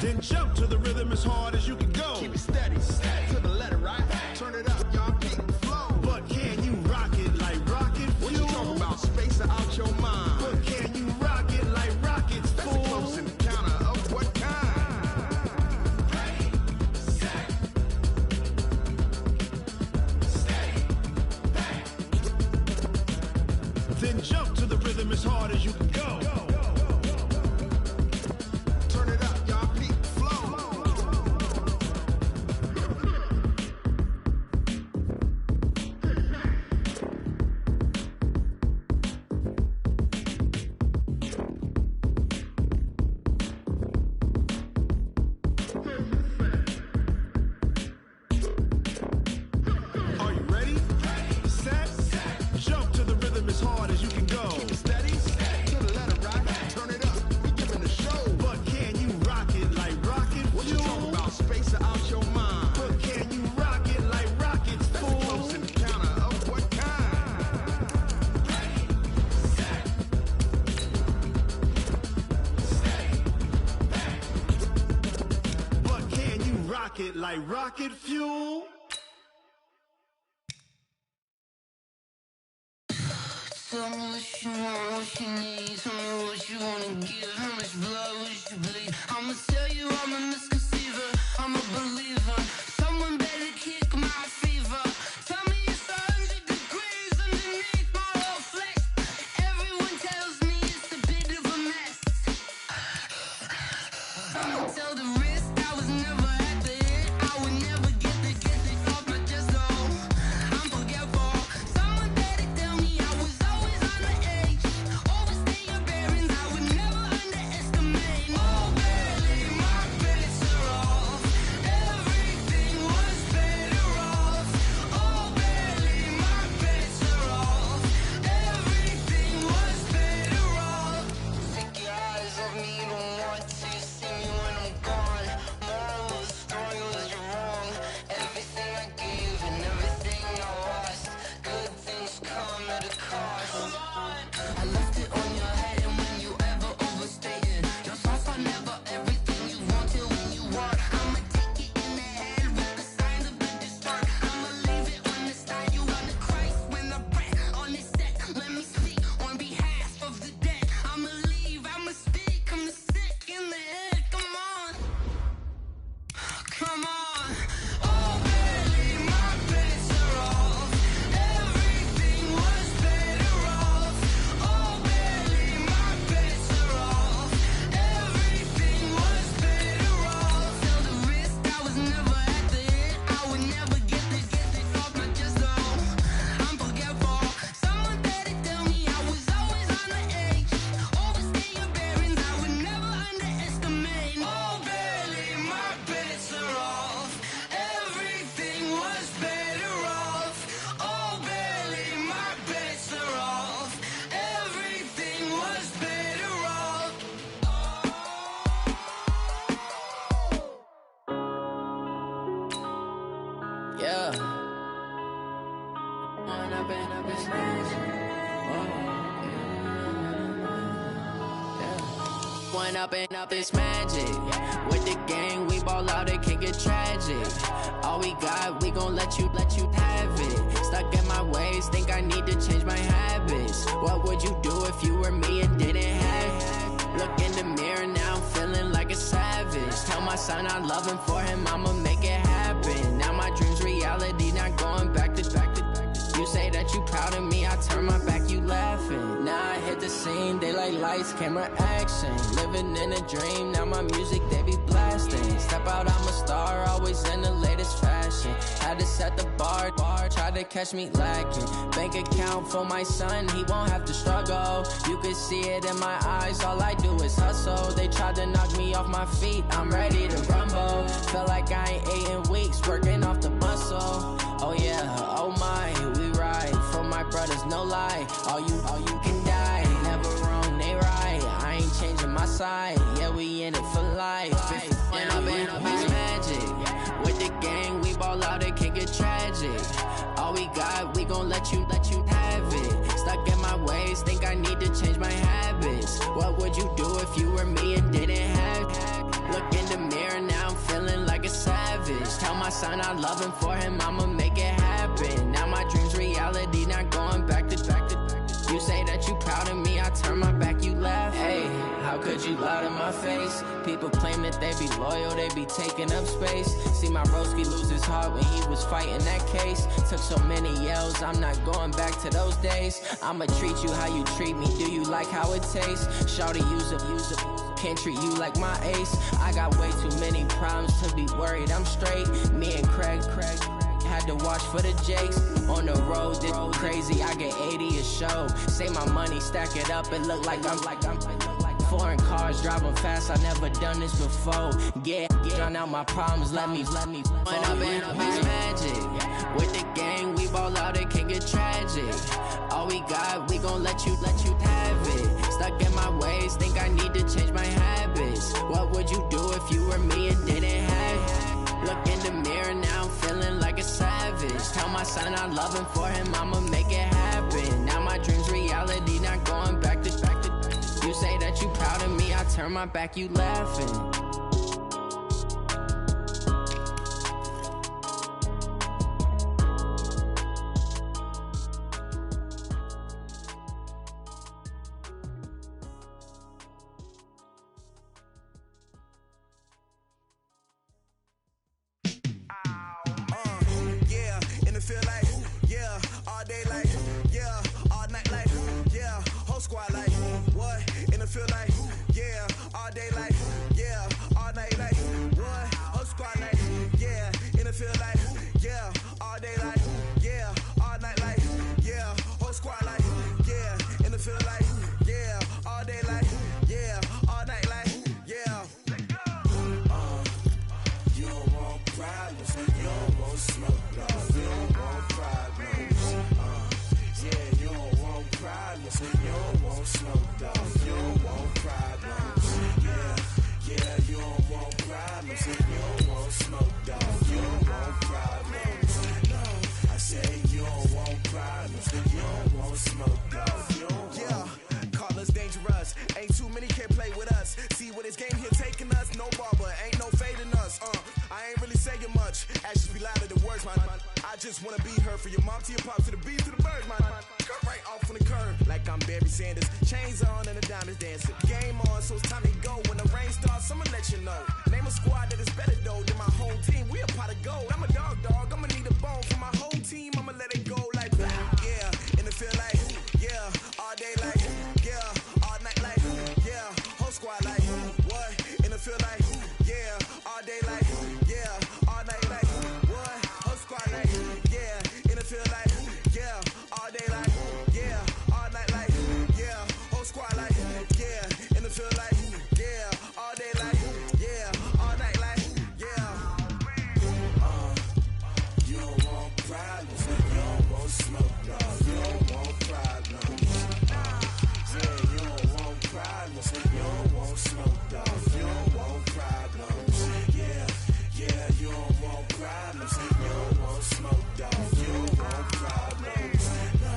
[SPEAKER 19] Then jump to the rhythm as hard as you can go. Keep it steady. To the letter right. Turn it up, y'all keep the flow. But can you rock it like rocket fuel? What you talking about? Space out your mind. But can you rock it like rockets, fool? That's a close encounter of what kind? Ready, set, steady, bang. Then jump to the rhythm as hard as you can go. Turn it up, y'all keep the flow. rocket like rocket fuel.
[SPEAKER 13] Tell me what you want, what you need. Tell me what you wanna give. How much blood would you bleed? I'ma tell you I'm a misconceiver. I'm a believer. Someone better kick my fever. Tell me it's 100 degrees underneath my whole flesh. Everyone tells me it's a bit of a mess. I'ma tell the risk I was never at the end. I would never get the off my chest though. I'm forgetful. Someone better tell me I was always on the edge. Overstay your bearings, I would never underestimate. Oh, barely my bets are off. Everything was better off. Oh, barely my bets are off. Everything was better off. Take your eyes off me, don't want to see me when I'm gone. Moral of the story was you're wrong. Everything I gave and everything I lost. Good things come at a cost. I left it on your head, and when you ever overstay it, your thoughts are never everything you want till when you want. I'ma take it in the head with the signs of a distort. I'ma leave it on the side. You on the Christ when the breath on this set. Let me speak on behalf of the dead. I'ma leave, I'ma speak. I'm the sick in the head. Come on, come on. Oh, barely my bets are off. Everything was better off. Oh, barely my bets are off. Everything was better off. Tell the risk I was never at the end. I would never get the off my chest though. I'm forgetful. Someone better tell me I was always on the edge. Overstay your bearings, I would never underestimate. Oh, barely my bets are off. Everything was better off. Oh, barely my bets are off. Everything was better off. Yeah. One up and up is magic. With the gang, we ball out, it can get tragic. All we got, we gon' let you have it. Stuck in my ways, think I need to change my habits. What would you do if you were me and didn't have it? Look in the mirror now, I'm feeling like a savage. Tell my son I love him, for him I'ma make it happen. Now my dream's reality, not going back to. You say that you proud of me, I turn my back, you laughing. Now I hit the scene, they like lights, camera, action. Living in a dream, now my music, they be blasting. Step out, I'm a star, always in the latest fashion. Had to set the bar, try to catch me lacking. Bank account for my son, he won't have to struggle. You can see it in my eyes, all I do is hustle. They tried to knock me off my feet, I'm ready to rumble. Feel like I ain't ate in weeks, working off the muscle. Oh yeah, oh my, we ride for my brothers, no lie. All you can die, never wrong, they right. I ain't changing my side, yeah, we in it for life. And I've been magic. With the gang, we ball out, it can get tragic. All we got, we gon' let you have it. Stuck in my ways, think I need to change my habits. What would you do if you were me and didn't have it? Look in the mirror, now I'm feeling like a savage. Tell my son I love him, for him I'ma make it happen. Now my dream's reality, not going back to. You say that you proud of me, I turn my back, you laugh. Hey, how could you lie to my face? People claim that they be loyal, they be taking up space. See my broski lose his heart when he was fighting that case. Took so many yells, I'm not going back to those days. I'ma treat you how you treat me, do you like how it tastes? Shawty, use it, can't treat you like my ace. I got way too many problems to be worried, I'm straight. Me and Craig had to watch for the Jakes. On the road, this crazy, I get 80 a show. Say my money, stack it up, it look like I'm foreign cars, driving fast, I never done this before. Get drown out my problems, let me When up and up is magic. With the gang, we ball out, it can get tragic. All we got, we gon' let you have it. Stuck in my ways, think I need to change my habits. What would you do if you were me and didn't have it? Look in the mirror, now I'm feeling like a savage. Tell my son I love him, for him I'ma make it happen. Now my dream's reality, not going back to. You say that you proud of me, I turn my back, you laughing.
[SPEAKER 16] feel like, yeah, all day like, yeah, all night like, yeah, whole squad like, what? And it feel like, yeah, all day like, yeah, all night like, what? Whole squad like, yeah, and it feel like, yeah, all day like, yeah, all night like, yeah, whole squad like, yeah, and it feel like, yeah, all day like, yeah, all night like, yeah.
[SPEAKER 13] You don't want problems, you don't want smoke, no. You don't want problems, yeah, you don't want problems, you don't want smoke, dog. You don't want problems, yeah, you don't want problems, you don't want smoke, dog. You don't want problems, no. I say you don't want problems, you don't want smoke, dog. You don't
[SPEAKER 16] yeah, call us dangerous. Ain't too many can play with us. See where this game here taking us. No barber, ain't no fading us. I ain't really saying much. Actions be louder than words, man. I just wanna be heard, for your mom to your pop, to the beat, to the birds, man. Cut right off on the curb, like I'm Barry Sanders. Chains on and the diamonds dancing. Game on, so it's time to go. When the rain starts, I'ma let you know. Name a squad that is better though than my home team. We a pot of gold. I'm a dog. I'ma need a bone for my whole team. I'ma let it go like that. Yeah, and it feel like, yeah, all day like, yeah, all night like, yeah, whole squad like, what? And it feel like, yeah, all day like, yeah, all night like, what? Whole squad like, yeah, and it feel like, yeah, all day like, yeah, all night like, yeah, whole squad like, yeah, and it feel like, yeah, all day like, yeah, all night like, yeah.
[SPEAKER 13] You don't want problems, you don't want smoke, dog. You don't want problems, yeah, you don't want problems, you don't want smoke, dog. You don't want problems, yeah, you don't want problems, you don't want smoke, dog. You don't want problems, no.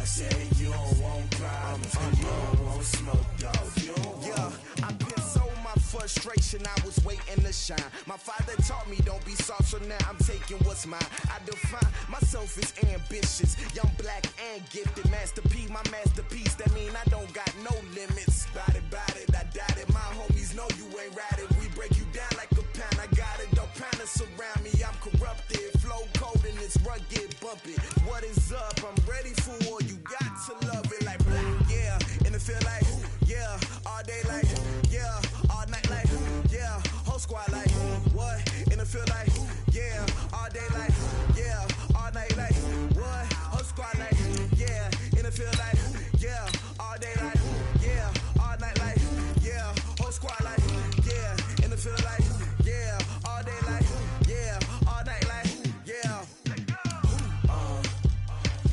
[SPEAKER 13] I say you don't want problems, you don't want smoke, dog. You don't want.
[SPEAKER 16] Yeah, I put so my frustration, I was waiting to shine. My father taught me don't be soft, so now I'm taking what's mine. I define myself as ambitious, young, black, and gifted. Master P, my masterpiece, that mean I don't got no limits. Bout it, I doubt it. My homies know you ain't ratted. We break you down like a pound. I got it, don't pound it surround me. I'm corrupted, flow cold and it's rugged, bumpy. What is up? I'm ready for war. You got to love it like black, yeah. And it feel like, yeah, all day like, yeah, all night like, yeah, whole squad like, what? And it feel like, yeah, all day like, yeah, all night like, what? Whole squad like, yeah, and it feel like, yeah, all day like, yeah, all night like, yeah, whole squad like, yeah, and it feel like, yeah, all day like, yeah, all night like, yeah.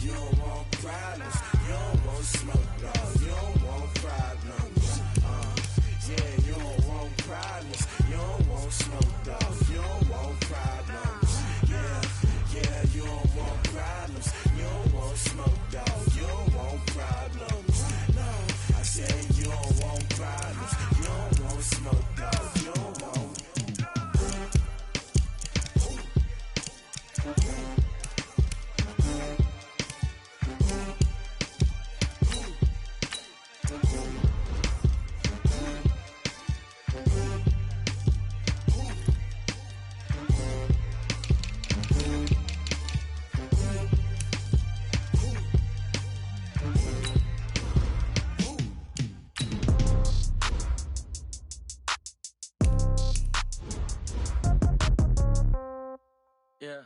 [SPEAKER 13] You don't want problems, you don't want smoke, dog. You don't want problems, yeah, you don't want problems, you don't want smoke, dog. You don't want problems, yeah, you don't want problems, you don't want smoke, dog. You don't want problems, no. I say you don't want problems, you don't want smoke, dog. You don't want.
[SPEAKER 20] Yeah.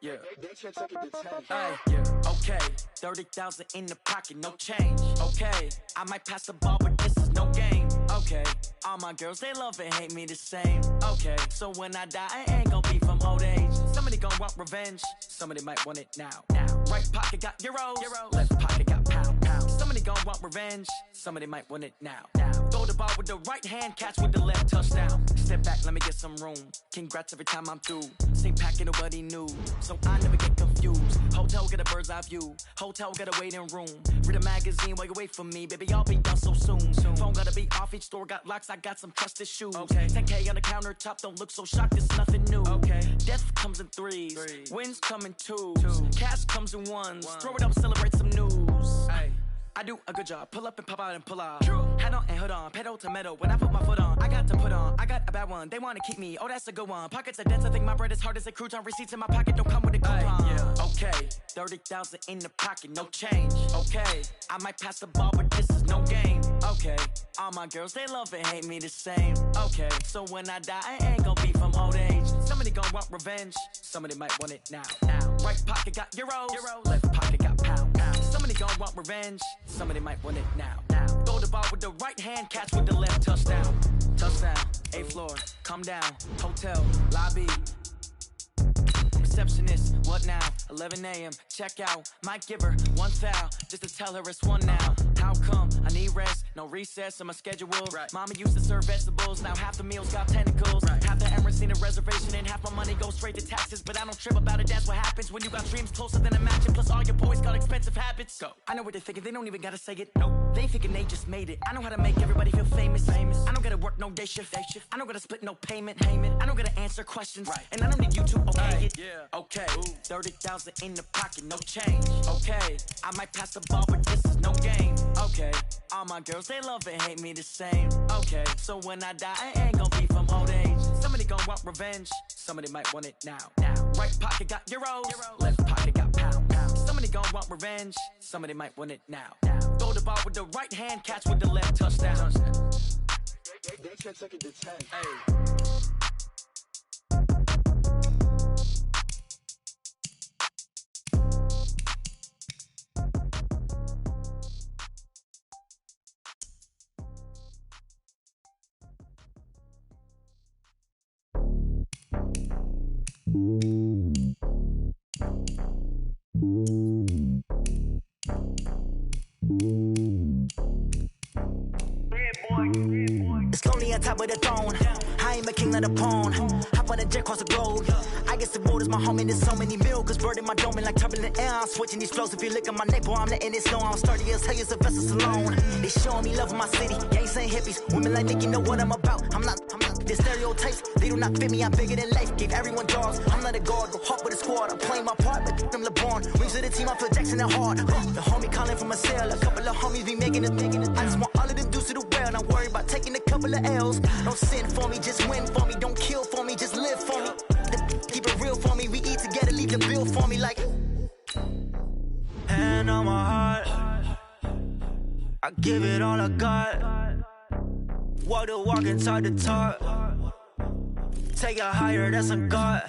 [SPEAKER 20] Hey, yeah. Okay, 30,000 in the pocket, no change. Okay, I might pass the ball, but this is no game. Okay, all my girls, they love and hate me the same. Okay, so when I die, I ain't gonna be from old age. Somebody gonna want revenge, somebody might want it now. Right pocket got euros, left pocket got pound. Somebody gonna want revenge, somebody might want it now. Throw the ball with the right hand, catch with the left, touchdown. Step back, let me get some room. Congrats every time I'm through. Same packet, nobody knew, so I never get confused. Hotel get a bird's eye view, hotel get a waiting room. Read a magazine while you wait for me, baby, I'll be done so soon. Phone gotta be off, each store got locks, I got some trusted shoes. 10K on the countertop, don't look so shocked, it's nothing new. Death comes in threes, wins come in twos. Cash comes in ones, throw it up, celebrate some news. I do a good job. Pull up and pop out and pull out. Head on and hood on, pedal to metal. When I put my foot on, I got to put on. I got a bad one. They want to keep me. Oh, that's a good one. Pockets are dense. I think my bread is hard as a crouton. Receipts in my pocket don't come with a coupon. Yeah. Okay, 30,000 in the pocket, no change. Okay, I might pass the ball, but this is no game. Okay, all my girls they love and hate me the same. Okay, so when I die, I ain't gonna be from old age. Somebody gon' want revenge. Somebody might want it now. Right pocket got euros. Left pocket got pound. Somebody gon' want revenge. Somebody might want it now. Throw the ball with the right hand, catch with the left. Touchdown. Touchdown. 8th floor. Come down. Hotel. Lobby. Receptionist, what now? 11 a.m. Check out. Might give her one foul just to tell her it's one now. How come? I need rest. No recess in my schedule. Right. Mama used to serve vegetables. Now half the meals got tentacles. Right. Half the Emirates need a reservation and half my money goes straight to taxes. But I don't trip about it. That's what happens when you got dreams closer than a mansion. Plus all your boys got expensive habits. Go. I know what they're thinking. They don't even gotta say it. Nope. They ain't thinking they just made it. I know how to make everybody feel famous. I don't gotta work no day shift. I don't gotta split no payment. I don't gotta answer questions. Right. And I don't need you to okay it. Yeah. Okay, 30,000 in the pocket, no change. Okay, I might pass the ball, but this is no game. Okay, all my girls they love and hate me the same. Okay, so when I die, I ain't gonna be from old age. Somebody gon' want revenge. Somebody might want it now. Right pocket got euros. Left pocket got pound. Somebody gon' want revenge. Somebody might want it now. Throw the ball with the right hand, catch with the left. Touchdown.
[SPEAKER 8] They can't take it to 10.
[SPEAKER 20] Hey.
[SPEAKER 21] It's lonely on top of the throne. I ain't a king of the pawn. Hop on a jet across the globe. I guess the road is my home and there's so many milkers birding my dome and like turbulent air. I'm switching these flows. If you look at my neck, boy, I'm letting it snow. I'm sturdy as hell as a vessel alone. They showing me love in my city. Gang saying hippies. Women like Nick, you know what I'm about. I'm not. The stereotypes, they do not fit me. I'm bigger than life. Gave everyone jobs. I'm not a guard. Go hop with a squad. I'm playing my part, but them LeBron. Rings to the team. I feel Jackson and hard. The homie calling from a cell. A couple of homies be making it. I just want all of them dudes to the well. Not worry about taking a couple of L's. Don't sin for me, just win for me. Don't kill for me, just live for me. Keep it real for me. We eat together, leave the bill for me like. Hand on my heart, I give it all I got. Walk the walk and talk the talk. Take it higher, that's a God.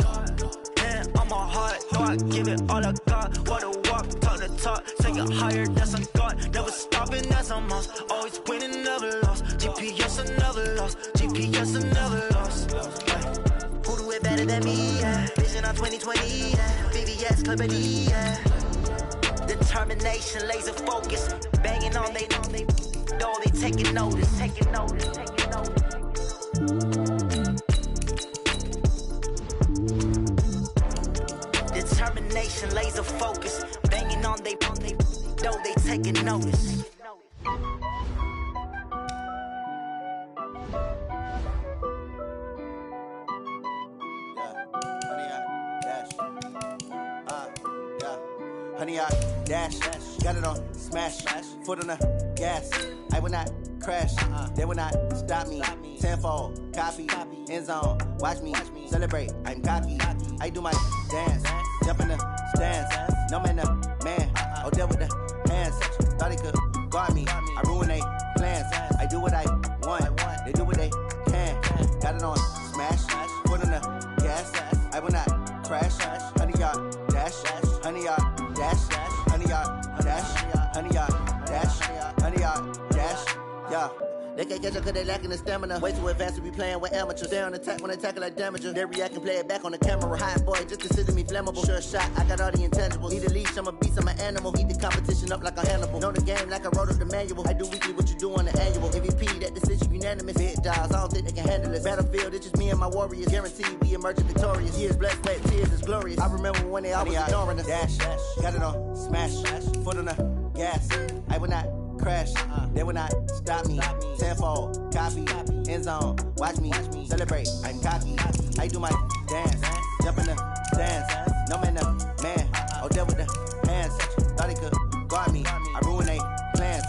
[SPEAKER 21] Hand on my heart, no, I give it all I got. Walk the walk, talk the talk. Take it higher, that's a God. Never stopping, that's a must. Always winning, never lost. GPS, I never lost. GPS, I never lost. Who do it better than me? Yeah. Vision on 2020. Yeah. VVS, Clipper D. Yeah. Determination, laser focus. Banging on they know they taking notice. Taking notice. Taking notice. Determination, laser focus. Banging on they know they taking notice.
[SPEAKER 22] Honey, I dash, got it on smash, foot on the gas. I will not crash, they will not stop me. Tenfold, copy, end zone, watch me celebrate. I'm cocky, I do my dance, jump in the stands. No man, the man, oh, deal with the hands. Thought he could guard me, I ruin they plans. I do what I want, they do what they can. Got it on smash, foot on the gas. I will not crash, honey, y'all dash, honey, y'all. Dash, honey, y'all, dash, honey, y'all, dash, honey, y'all, dash, yeah. They can't catch up cause they lacking the stamina. Way too advanced to be playing with amateurs. They on attack when they tackle like damager. They react and play it back on the camera. Hot boy, just consider me flammable. Sure shot, I got all the intangibles. Need a leash, I'm a beast, I'm an animal. Heat the competition up like a Hannibal. Know the game like I wrote up the manual. I do weekly what you do on the annual. MVP, that decision unanimous. Big dials, I don't think they can handle it. Battlefield, it's just me and my warriors. Guaranteed we emerging victorious. Years, blood, sweat, tears, it's glorious. I remember when they always ignoring us. Dash, got it on smash, foot on the gas. I will not crash, they will not stop me. Tenfold, copy, end zone, watch me celebrate. I'm cocky, I do my dance, jump in the stands. No man, the man, oh, deal with the hands. Thought he could guard me, I ruin they plans.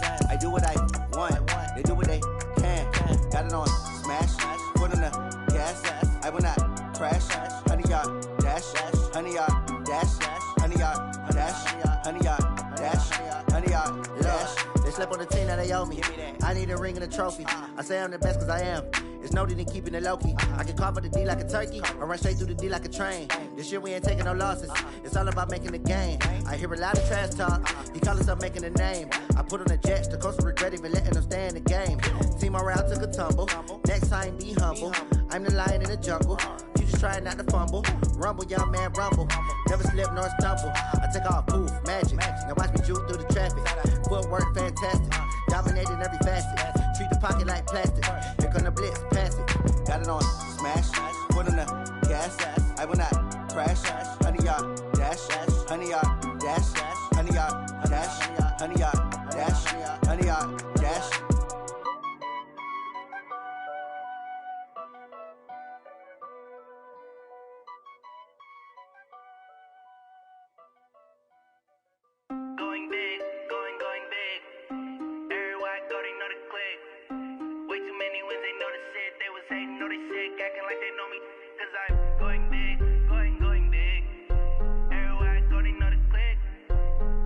[SPEAKER 22] slept on the team, now they owe me. I need a ring and a trophy. I say I'm the best cause I am. It's noted in keeping it low-key. I can carve up the D like a turkey, or run straight through the D like a train. This year we ain't taking no losses. It's all about making the game. I hear a lot of trash talk. He call himself making a name. I put on the Jets, the coach will regret even letting them stay in the game. Team morale took a tumble. Next time be humble. I'm the lion in the jungle. You just trying not to fumble. Rumble, young man, rumble. Never slip nor stumble. I take off, poof, magic. Now watch me juke through the traffic. Footwork fantastic. Dominating every facet. Treat the pocket like plastic. Here come the blitz, pass it. Got it on smash. Put on the gas. I will not crash. 100-yard dash. 100-yard dash. 100-yard dash. 100-yard dash. 100-yard dash.
[SPEAKER 4] Going big, going big. Everywhere I go, they know the click. Way too many wins, they know the shit. They was hating, know they sick, acting like they know me. Cause I'm going big, going big. Everywhere I go, they know the click.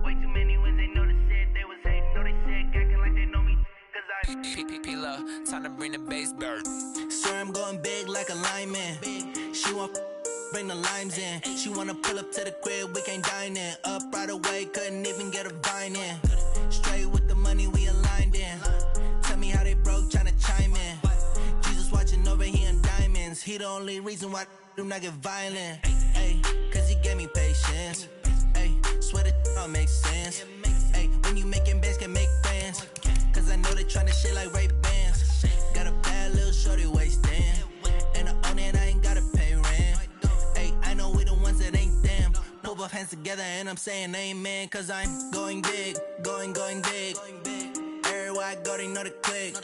[SPEAKER 4] Way too many wins, they know the shit. They was hating, know they sick, acting like they know me. Cause I'm
[SPEAKER 5] P-P-P-Love, time to bring the bass bird.
[SPEAKER 15] Swear I'm going big like a lineman. She want bring the limes in. She wanna pull up to the crib, we can't dine in. Up right away, couldn't even get a vine in. Straight with the money we aligned in. Tell me how they broke, tryna chime in. Jesus watching over here in diamonds. He the only reason why I do not get violent. Ay, cause he gave me patience. Ay, swear that all makes sense. Ay, when you making bands, can make friends. Cause I know they tryna shit like Ray-Bans. Got a bad little shorty wasting. And I own it, I ain't gotta pay rent. Ay, I know we the ones that ain't them. Put both hands together and I'm saying amen. Cause I'm going big, going big. Everywhere I go, they know the click.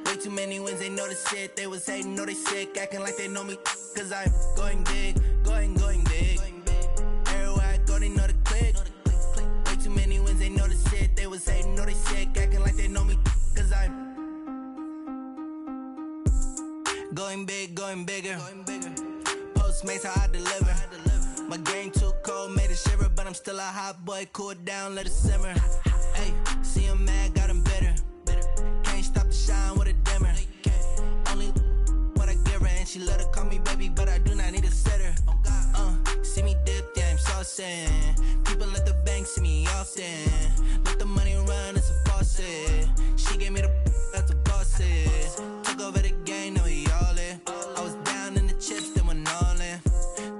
[SPEAKER 15] Way too many wins, they know the shit. They was hating, know they sick, acting like they know me. Cause I'm going big, going big. Everywhere I go, they know the click. Way too many wins, they know the shit. They was hating, know they sick, acting like they know me. Cause I'm going big, going bigger. Postmates how I deliver. My game too cold, made it shiver, but I'm still a hot boy. Cool down, let it simmer. Hey, see him mad, got him bitter. Can't stop the shine with a dimmer. Only what I give her, and she let her call me baby, but I do not need a sitter. See me dip, yeah, I'm saucing. People at the bank see me often. Let the money run, it's a faucet. She gave me the that's a boss is. Took over the game, now we all in. I was down in the chips, then went all in.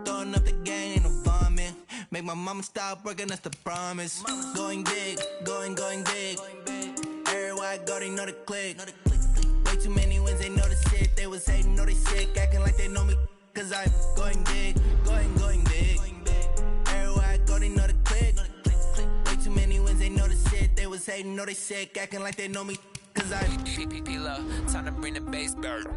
[SPEAKER 15] Throwing up the game, ain't no vomit. Make my mama stop working, that's the promise. Going big, going big. Everywhere I go, they know the click. Way too many wins, they know the shit. They was hating, know they sick, acting like they know me. Cause I'm going big, going big. Everywhere I go, they know the click. Way too many wins, they know the shit. They was hating, know they sick, acting like they know me. Cause I'm
[SPEAKER 5] P-P-P-Love, time to bring the bass bird.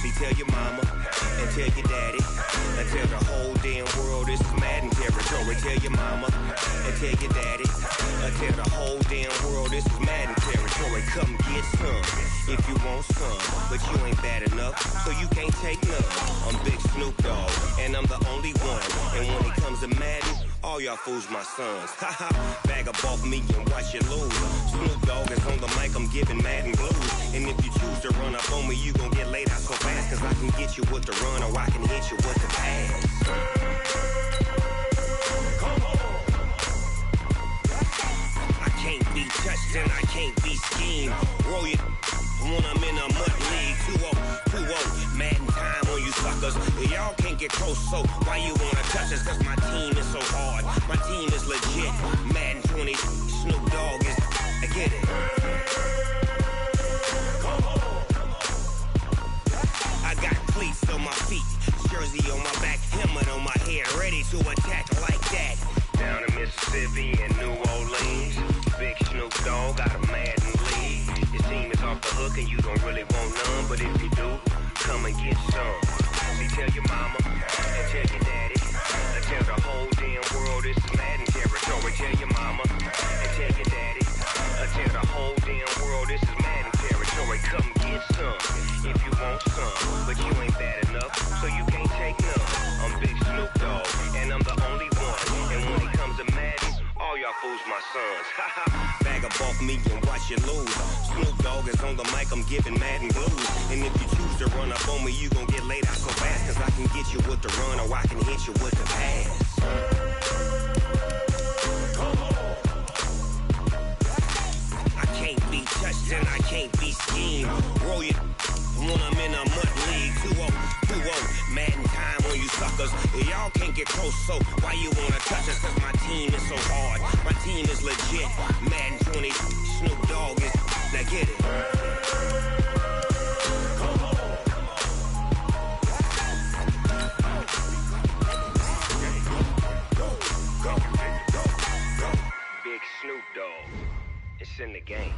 [SPEAKER 4] Tell your mama and tell your daddy. Tell the whole damn world this is Madden territory.
[SPEAKER 1] territory, come get some. If you want some, but you ain't bad enough, so you can't take none. I'm Big Snoop Dogg, and I'm the only one. And when it comes to Madden, all y'all fools my sons. Haha, bag up off me and watch you lose. Snoop Dogg is on the mic, I'm giving Madden blues. And if you choose to run up on me, you gon' get laid out so fast. Cause I can get you with the run or I can hit you with the pass. I can't be touched and I can't be schemed. Roll you when I'm in a mud league. 2-0, Madden time on you suckers. Y'all can't get close, so why you wanna touch us? Cause my team is so hard, my team is legit. Madden 20, Snoop Dogg is, I get it. I got cleats on my feet, jersey on my back, helmet on my head, ready to attack like that. Down in Mississippi and New Orleans, Big Snoop Dogg got a Madden league. Your team is off the hook and you don't really want none, but if you do, come and get some. See, tell your mama and tell your daddy, and tell the whole damn world this is Madden territory. Tell your mama and tell your daddy, and tell the whole damn world this is Madden territory. Come get some if you want some, but you ain't bad enough, so you can't take none. I'm Big Snoop Dogg, and I'm the only one. And when it comes to Madden, all y'all fools my sons. Bag up off me and watch you lose. Snoop Dogg is on the mic, I'm giving Madden blues. And if you choose to run up on me, you gon' get laid out so fast. Cause I can get you with the run or I can hit you with the pass. I can't be touched and I can't be schemed. Roll you when I'm in a mud league. 2-0, Madden time on you suckers. Y'all can't get close, so why you wanna touch us? Cause my team is so hard, my team is legit. Madden 20, Snoop Dogg is, now get it. Big Snoop Dogg, it's in the game.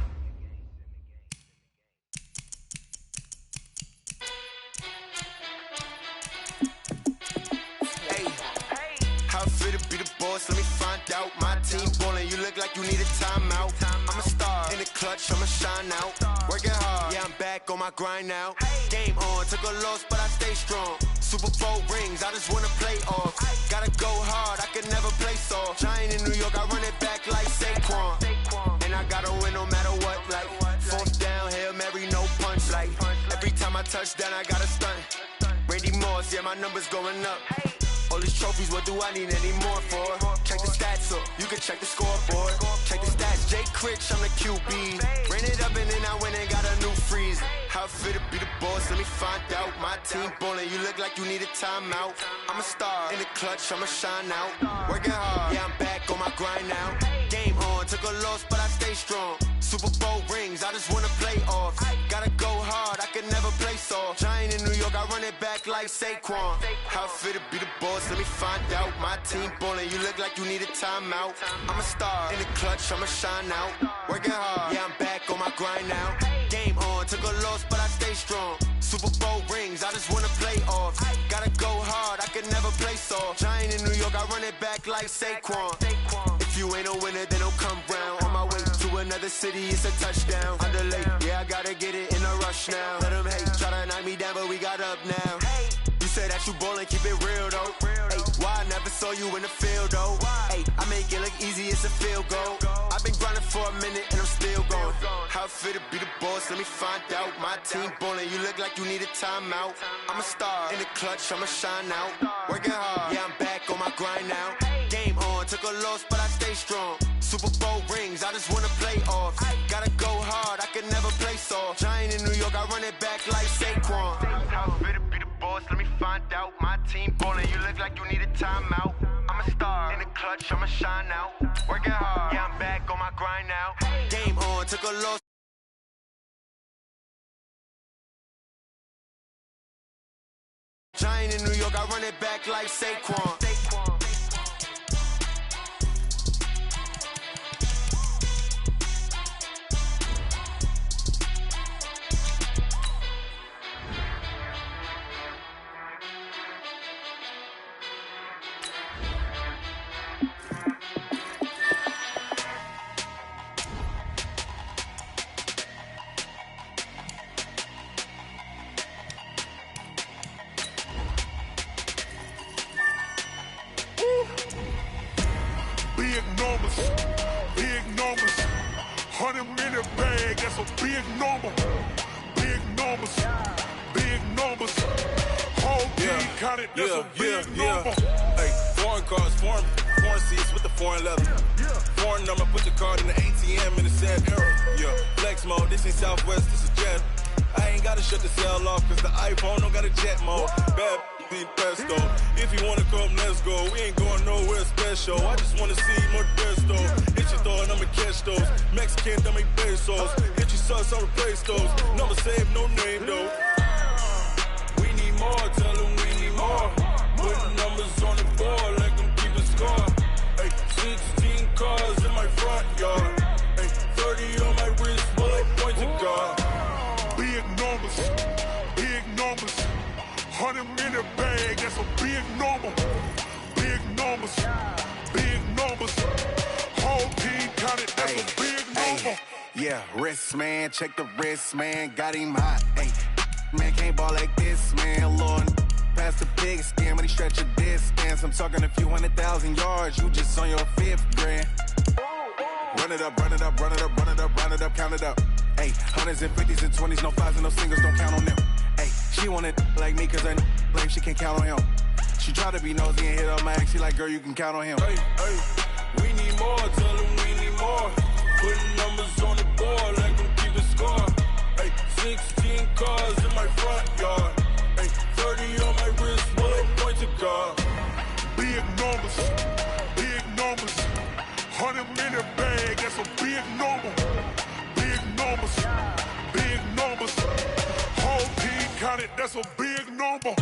[SPEAKER 16] Let me find out. My team ballin', you look like you need a timeout. I'm a star in the clutch, I'ma shine out. Working hard, yeah, I'm back on my grind now. Game on, took a loss, but I stay strong. Super Bowl rings, I just wanna play off. Gotta go hard, I can never play soft. Giant in New York, I run it back like Saquon. And I gotta win no matter what, like fourth down, Hail Mary, no punch. Like every time I touch down, I gotta stunt. Randy Moss, yeah, my numbers going up. All these trophies, what do I need any more for? Check the stats up, you can check the scoreboard. Check the stats, Jake Critch, I'm the QB. Ran it up and then I went and got a new freeze. How fit to be the boss, let me find out. My team ballin', you look like you need a timeout. I'm a star in the clutch, I'ma shine out. Working hard, yeah, I'm back on my grind now. Game on, took a loss, but I stay strong. Super Bowl rings, I just wanna play off. Gotta go hard, I can never play soft. Giant in New York, I run it back like Saquon. How fit to be the boss, let me find out. My team ballin', you look like you need a timeout. I'm a star in the clutch, I'ma shine out. Working hard, yeah, I'm back on my grind now. Game on, took a loss, but I stay strong. Super Bowl rings, I just wanna play off. Gotta go hard, I can never play soft. Giant in New York, I run it back like Saquon. If you ain't a winner, then don't come round. On my way to another city, it's a touchdown. Underlay, yeah, I gotta get it in a rush now. Let them hate, try to knock me down, but we got up now. You say that you ballin', keep it real though. Ay, why I never saw you in the field though? Ay, I make it look easy, it's a field goal. I've been grinding for a minute and I'm still going. How fit to be the boss, let me find out. My team ballin', you look like you need a timeout. I'm a star in the clutch, I'ma shine out. Working hard, yeah, I'm back on my grind now. Game on, took a loss, but I stay strong. Super Bowl rings, I just wanna play off. Gotta go hard, I can never play soft. Giant in New York, I run it back like Saquon. How fit to be the boss, let me find out. My team ballin', you look like you need a timeout. I'm a star in the clutch, I'ma shine out. Working hard, yeah, I'm back on my grind now. Game on, took a loss. Giant in New York, I run it back like Saquon.
[SPEAKER 2] numbers, big numbers. 100-minute bag, that's a big number. Big numbers, big numbers. Whole team counted, that's a big number.
[SPEAKER 3] Hey, foreign cars, foreign seats with the foreign leather. Foreign number, put the card in the ATM in the sad era. Yeah, flex mode, this ain't Southwest, this is Jet. I ain't gotta shut the cell off, cause the iPhone don't got a jet mode. Bad need pesto. If you wanna come, let's go. We ain't going nowhere special. I just wanna see more desto. Hit your thought, I'ma catch those. Mexican, don't make pesos. Hit your sauce, I'll replace those. Number save, no name though. We need more, tell them we need more. Putting numbers on the board, like them keep a score. Hey, 16 cars in my front yard. Hey, 30 on my wrist, bullet point to God.
[SPEAKER 2] Big numbers, big numbers. 100-minute bag, that's a big number. Big numbers, big numbers. Whole team counted, that's a big number.
[SPEAKER 7] Yeah, wrist man, check the wrist man, got him hot. Ay, man can't ball like this, man. Lord, past the big skin when he stretch a distance. I'm talking a few 100,000 yards, you just on your 5th grand. Run it up, run it up, run it up, run it up, run it up, count it up. Ay, 100s and 50s and 20s, no 5s and no singles, don't count on them. Ay, she wanted like me cause her lame, she can't count on him. She tried to be nosy and hit up my ex, she like, girl, you can count on him.
[SPEAKER 3] Hey, we need more, tell them we need more. Putting numbers on the board, like them keep a score. Hey, 16 cars in my front yard. Hey, 30 on my wrist, bullet point to God.
[SPEAKER 2] Big numbers, big numbers. 100-minute bag, that's a big number. Big numbers, big numbers. Whole team counted, that's a big number.